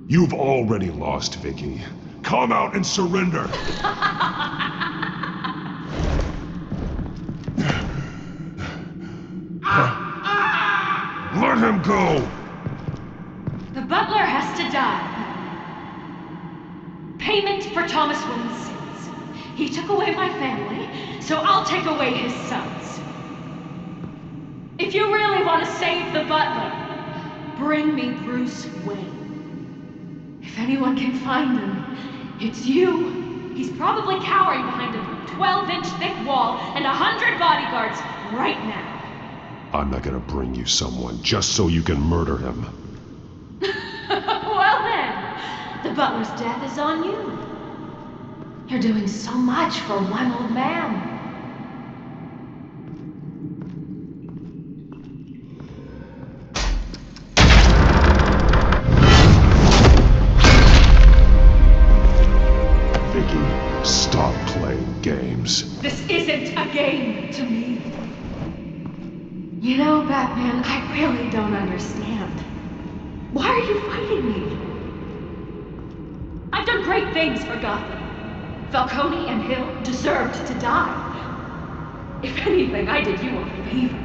You've already lost, Vicky. Come out and surrender! Let him go! The butler has to die. Payment for Thomas Wayne's sins. He took away my family, so I'll take away his sons. If you really want to save the butler, bring me Bruce Wayne. If anyone can find him, it's you. He's probably cowering behind a 12-inch thick wall and 100 bodyguards right now. I'm not gonna bring you someone just so you can murder him. Well then, the butler's death is on you. You're doing so much for one old man. Vicky, stop playing games. This isn't a game to me. You know, Batman, I really don't understand. Why are you fighting me? I've done great things for Gotham. Falcone and Hill deserved to die. If anything, I did you a favor.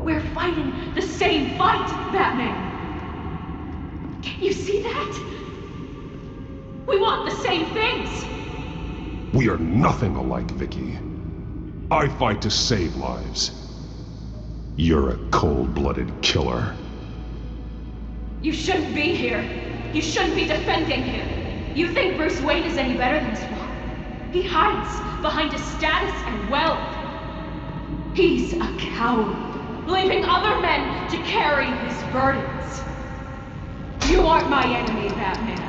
We're fighting the same fight, Batman. Can't you see that? We want the same things. We are nothing alike, Vicky. I fight to save lives. You're a cold-blooded killer. You shouldn't be here. You shouldn't be defending him. You think Bruce Wayne is any better than Spawn? He hides behind his status and wealth. He's a coward, leaving other men to carry his burdens. You aren't my enemy, Batman.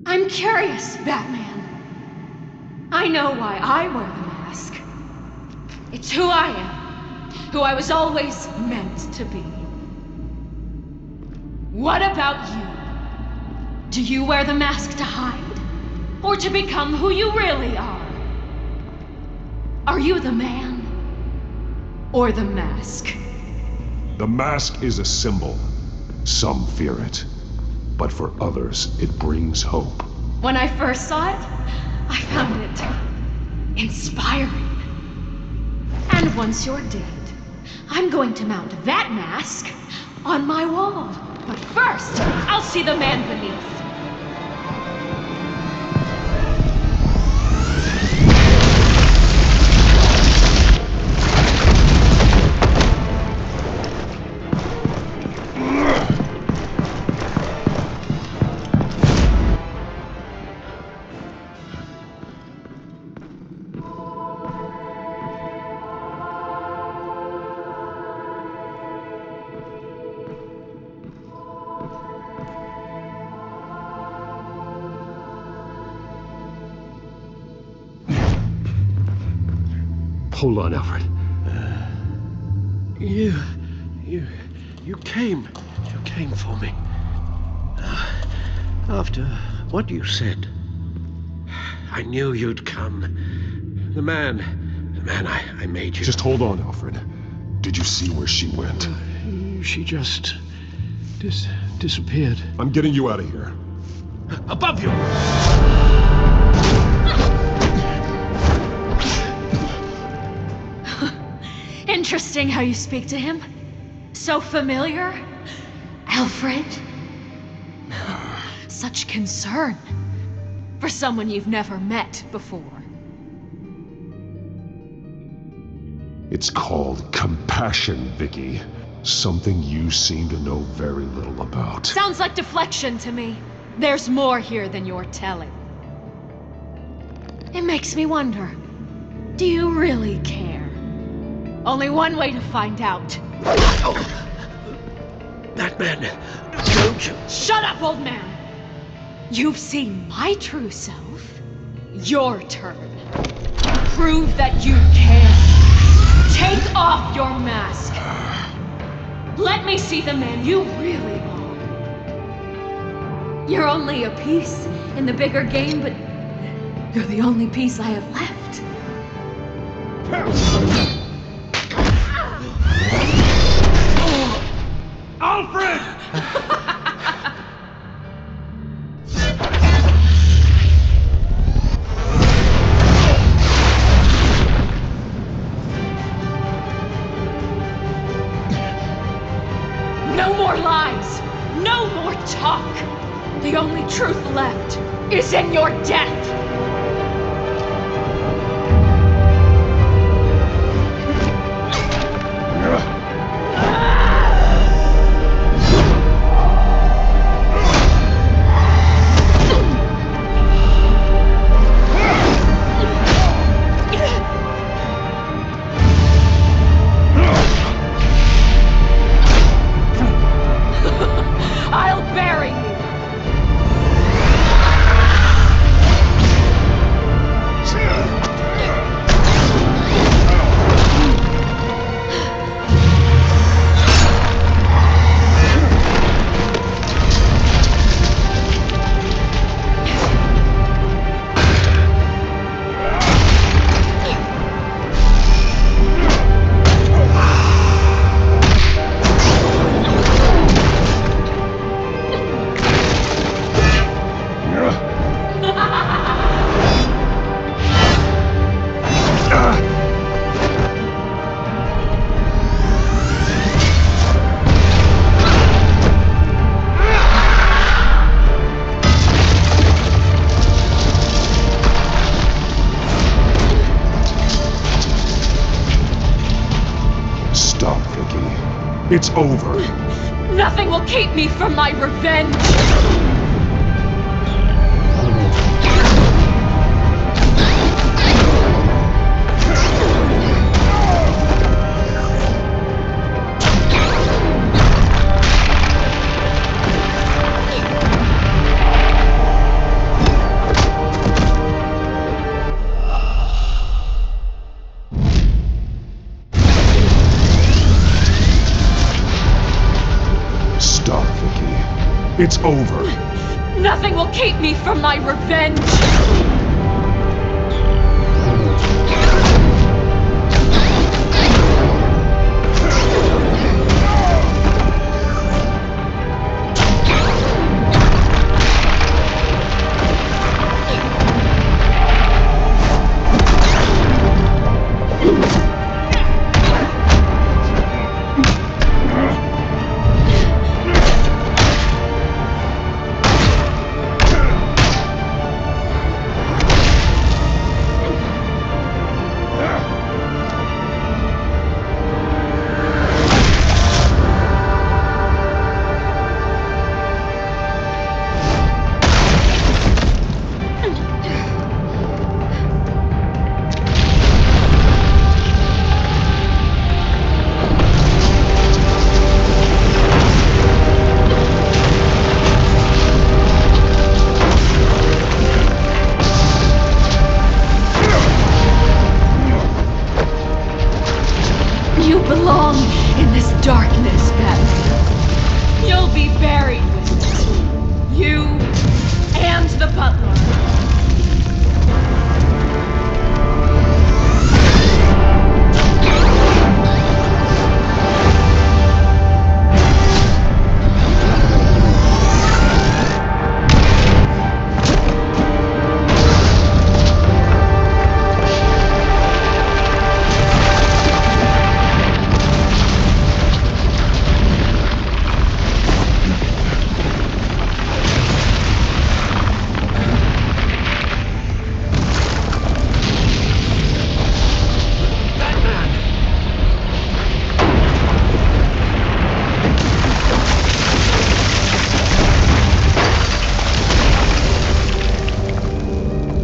I'm curious, Batman. I know why I wear the mask. It's who I am. Who I was always meant to be. What about you? Do you wear the mask to hide? Or to become who you really are? Are you the man? Or the mask? The mask is a symbol. Some fear it. But for others, it brings hope. When I first saw it, I found it inspiring. And once you're dead, I'm going to mount that mask on my wall. But first, I'll see the man beneath. Hold on, Alfred. You came for me. After what you said, I knew you'd come. The man I made you. Just hold on, Alfred. Did you see where she went? She just disappeared. I'm getting you out of here. Above you! Interesting how you speak to him. So familiar. Alfred. Such concern for someone you've never met before. It's called compassion, Vicky. Something you seem to know very little about. Sounds like deflection to me. There's more here than you're telling. It makes me wonder, do you really care? Only one way to find out. That man, don't you? Shut up, old man! You've seen my true self. Your turn. Prove that you care. Take off your mask. Let me see the man you really are. You're only a piece in the bigger game, but you're the only piece I have left. Alfred! No more lies! No more talk! The only truth left is in your death! I'll bury you! Stop, Vicky. It's over. Nothing will keep me from my revenge! Stop, Vicky. It's over. Nothing will keep me from my revenge!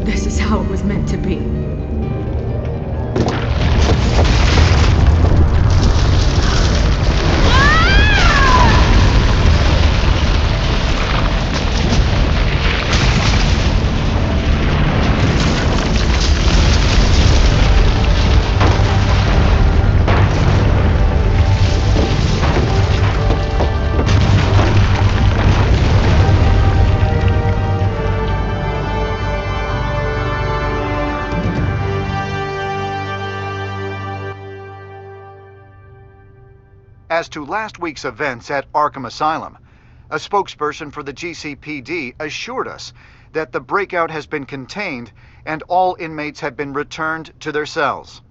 This is how it was meant to be. As to last week's events at Arkham Asylum, a spokesperson for the GCPD assured us that the breakout has been contained and all inmates have been returned to their cells.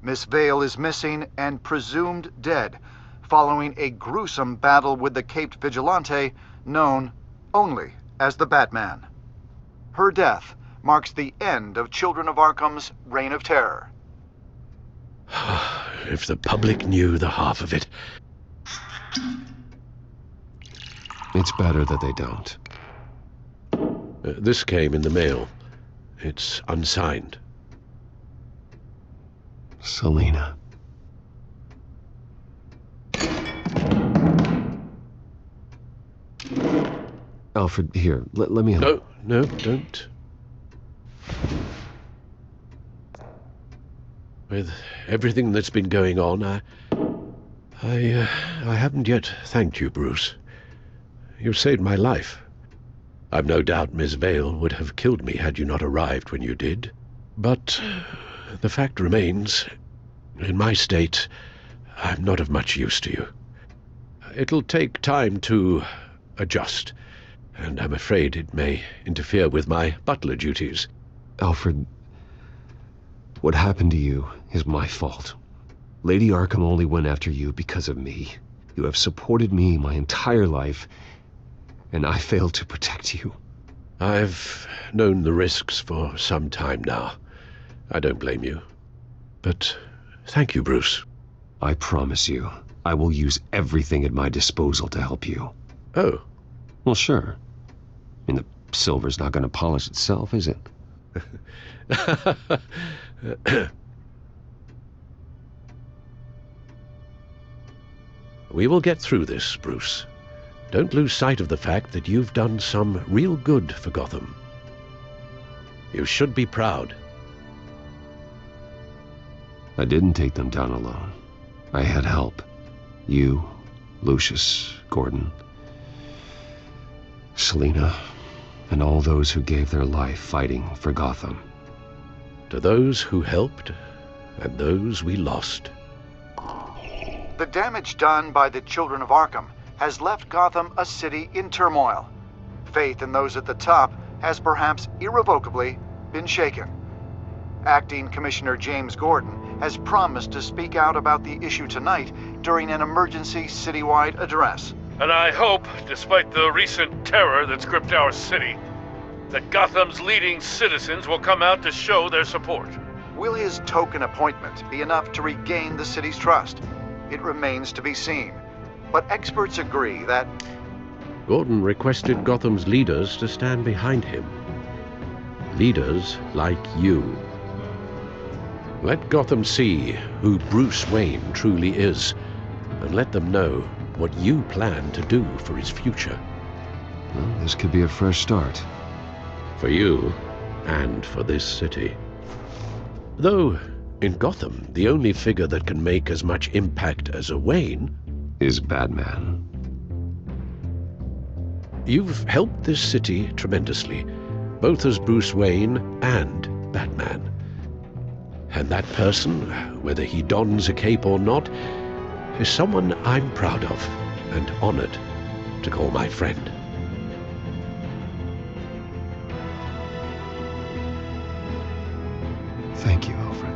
Miss Vale is missing and presumed dead following a gruesome battle with the caped vigilante known only as the Batman. Her death marks the end of Children of Arkham's reign of terror. If the public knew the half of it. It's better that they don't. This came in the mail. It's unsigned. Selina. Alfred, here, let me help. No, don't. With everything that's been going on, I haven't yet thanked you, Bruce. You saved my life. I've no doubt Miss Vale would have killed me had you not arrived when you did. But the fact remains, in my state, I'm not of much use to you. It'll take time to adjust, and I'm afraid it may interfere with my butler duties. Alfred, what happened to you is my fault. Lady Arkham only went after you because of me. You have supported me my entire life, and I failed to protect you. I've known the risks for some time now. I don't blame you. But thank you, Bruce. I promise you, I will use everything at my disposal to help you. Oh. Well, sure. I mean, the silver's not going to polish itself, is it? We will get through this, Bruce. Don't lose sight of the fact that you've done some real good for Gotham. You should be proud. I didn't take them down alone. I had help. You, Lucius, Gordon, Selina, and all those who gave their life fighting for Gotham. To those who helped, and those we lost. The damage done by the Children of Arkham has left Gotham a city in turmoil. Faith in those at the top has perhaps irrevocably been shaken. Acting Commissioner James Gordon has promised to speak out about the issue tonight during an emergency citywide address. And I hope, despite the recent terror that's gripped our city, that Gotham's leading citizens will come out to show their support. Will his token appointment be enough to regain the city's trust? It remains to be seen. But experts agree that Gordon requested Gotham's leaders to stand behind him. Leaders like you. Let Gotham see who Bruce Wayne truly is, and let them know what you plan to do for his future. Well, this could be a fresh start. For you, and for this city. Though, in Gotham, the only figure that can make as much impact as a Wayne is Batman. You've helped this city tremendously, both as Bruce Wayne and Batman. And that person, whether he dons a cape or not, is someone I'm proud of and honored to call my friend. Thank you, Alfred.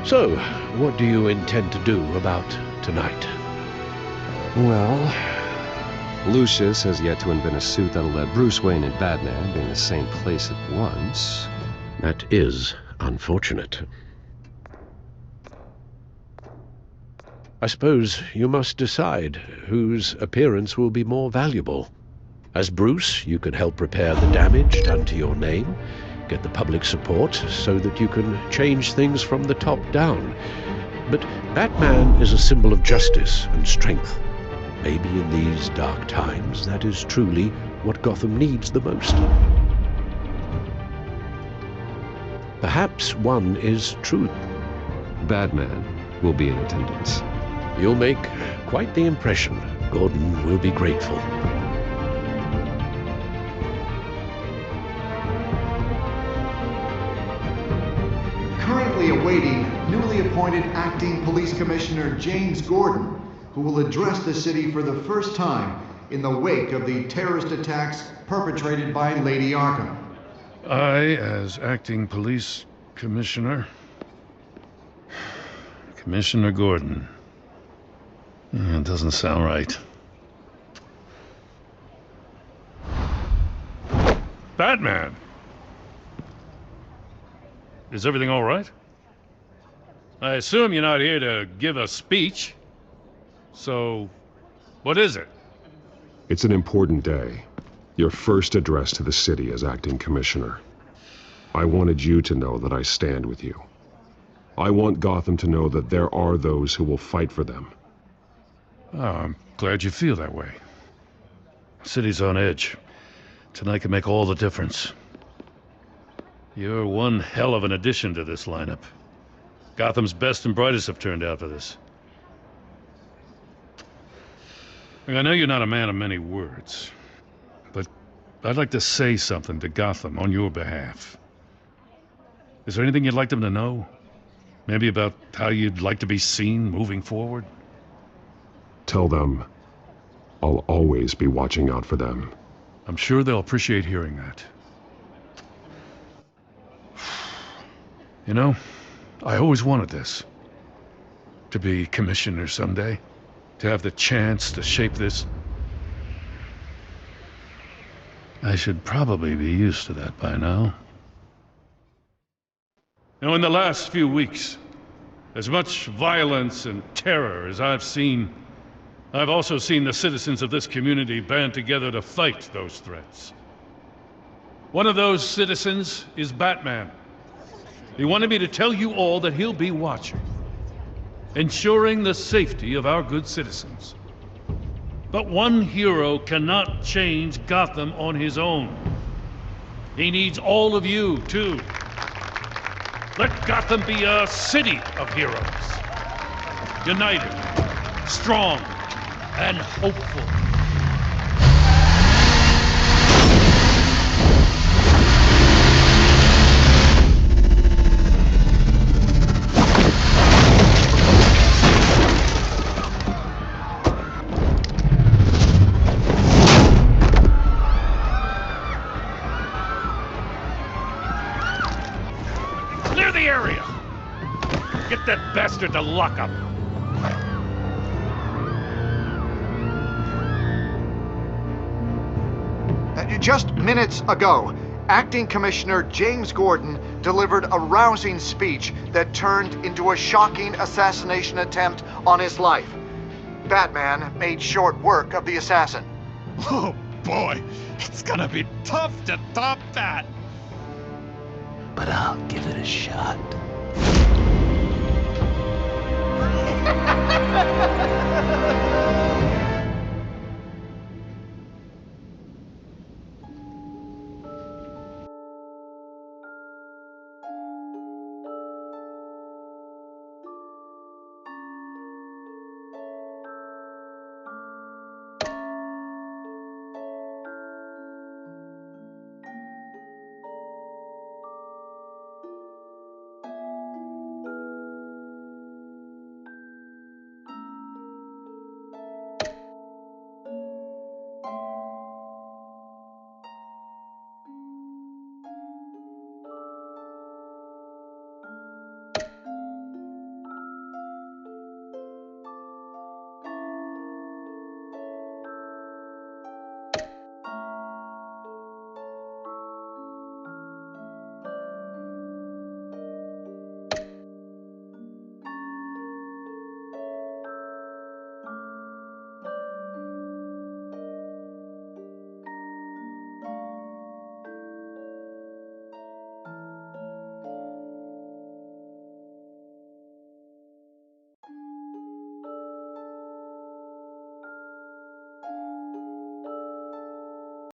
So, what do you intend to do about tonight? Well, Lucius has yet to invent a suit that'll let Bruce Wayne and Batman be in the same place at once. That is unfortunate. I suppose you must decide whose appearance will be more valuable. As Bruce, you can help repair the damage done to your name, get the public support so that you can change things from the top down. But Batman is a symbol of justice and strength. Maybe in these dark times, that is truly what Gotham needs the most. Perhaps one is truth. Batman will be in attendance. You'll make quite the impression. Gordon will be grateful. Currently awaiting newly appointed Acting Police Commissioner James Gordon, who will address the city for the first time in the wake of the terrorist attacks perpetrated by Lady Arkham. I, as Acting Police Commissioner... Commissioner Gordon. It doesn't sound right. Batman! Is everything all right? I assume you're not here to give a speech. So, what is it? It's an important day. Your first address to the city as acting commissioner. I wanted you to know that I stand with you. I want Gotham to know that there are those who will fight for them. Oh, I'm glad you feel that way. City's on edge. Tonight can make all the difference. You're one hell of an addition to this lineup. Gotham's best and brightest have turned out for this. I know you're not a man of many words, but I'd like to say something to Gotham on your behalf. Is there anything you'd like them to know? Maybe about how you'd like to be seen moving forward? Tell them I'll always be watching out for them. I'm sure they'll appreciate hearing that. You know, I always wanted this. To be commissioner someday. To have the chance to shape this. I should probably be used to that by now. Now, in the last few weeks, as much violence and terror as I've seen, I've also seen the citizens of this community band together to fight those threats. One of those citizens is Batman. He wanted me to tell you all that he'll be watching, ensuring the safety of our good citizens. But one hero cannot change Gotham on his own. He needs all of you, too. Let Gotham be a city of heroes. United, strong, and hopeful. Clear the area! Get that bastard to lock up! Just minutes ago, Acting Commissioner James Gordon delivered a rousing speech that turned into a shocking assassination attempt on his life. Batman made short work of the assassin. Oh boy, it's gonna be tough to top that. But I'll give it a shot.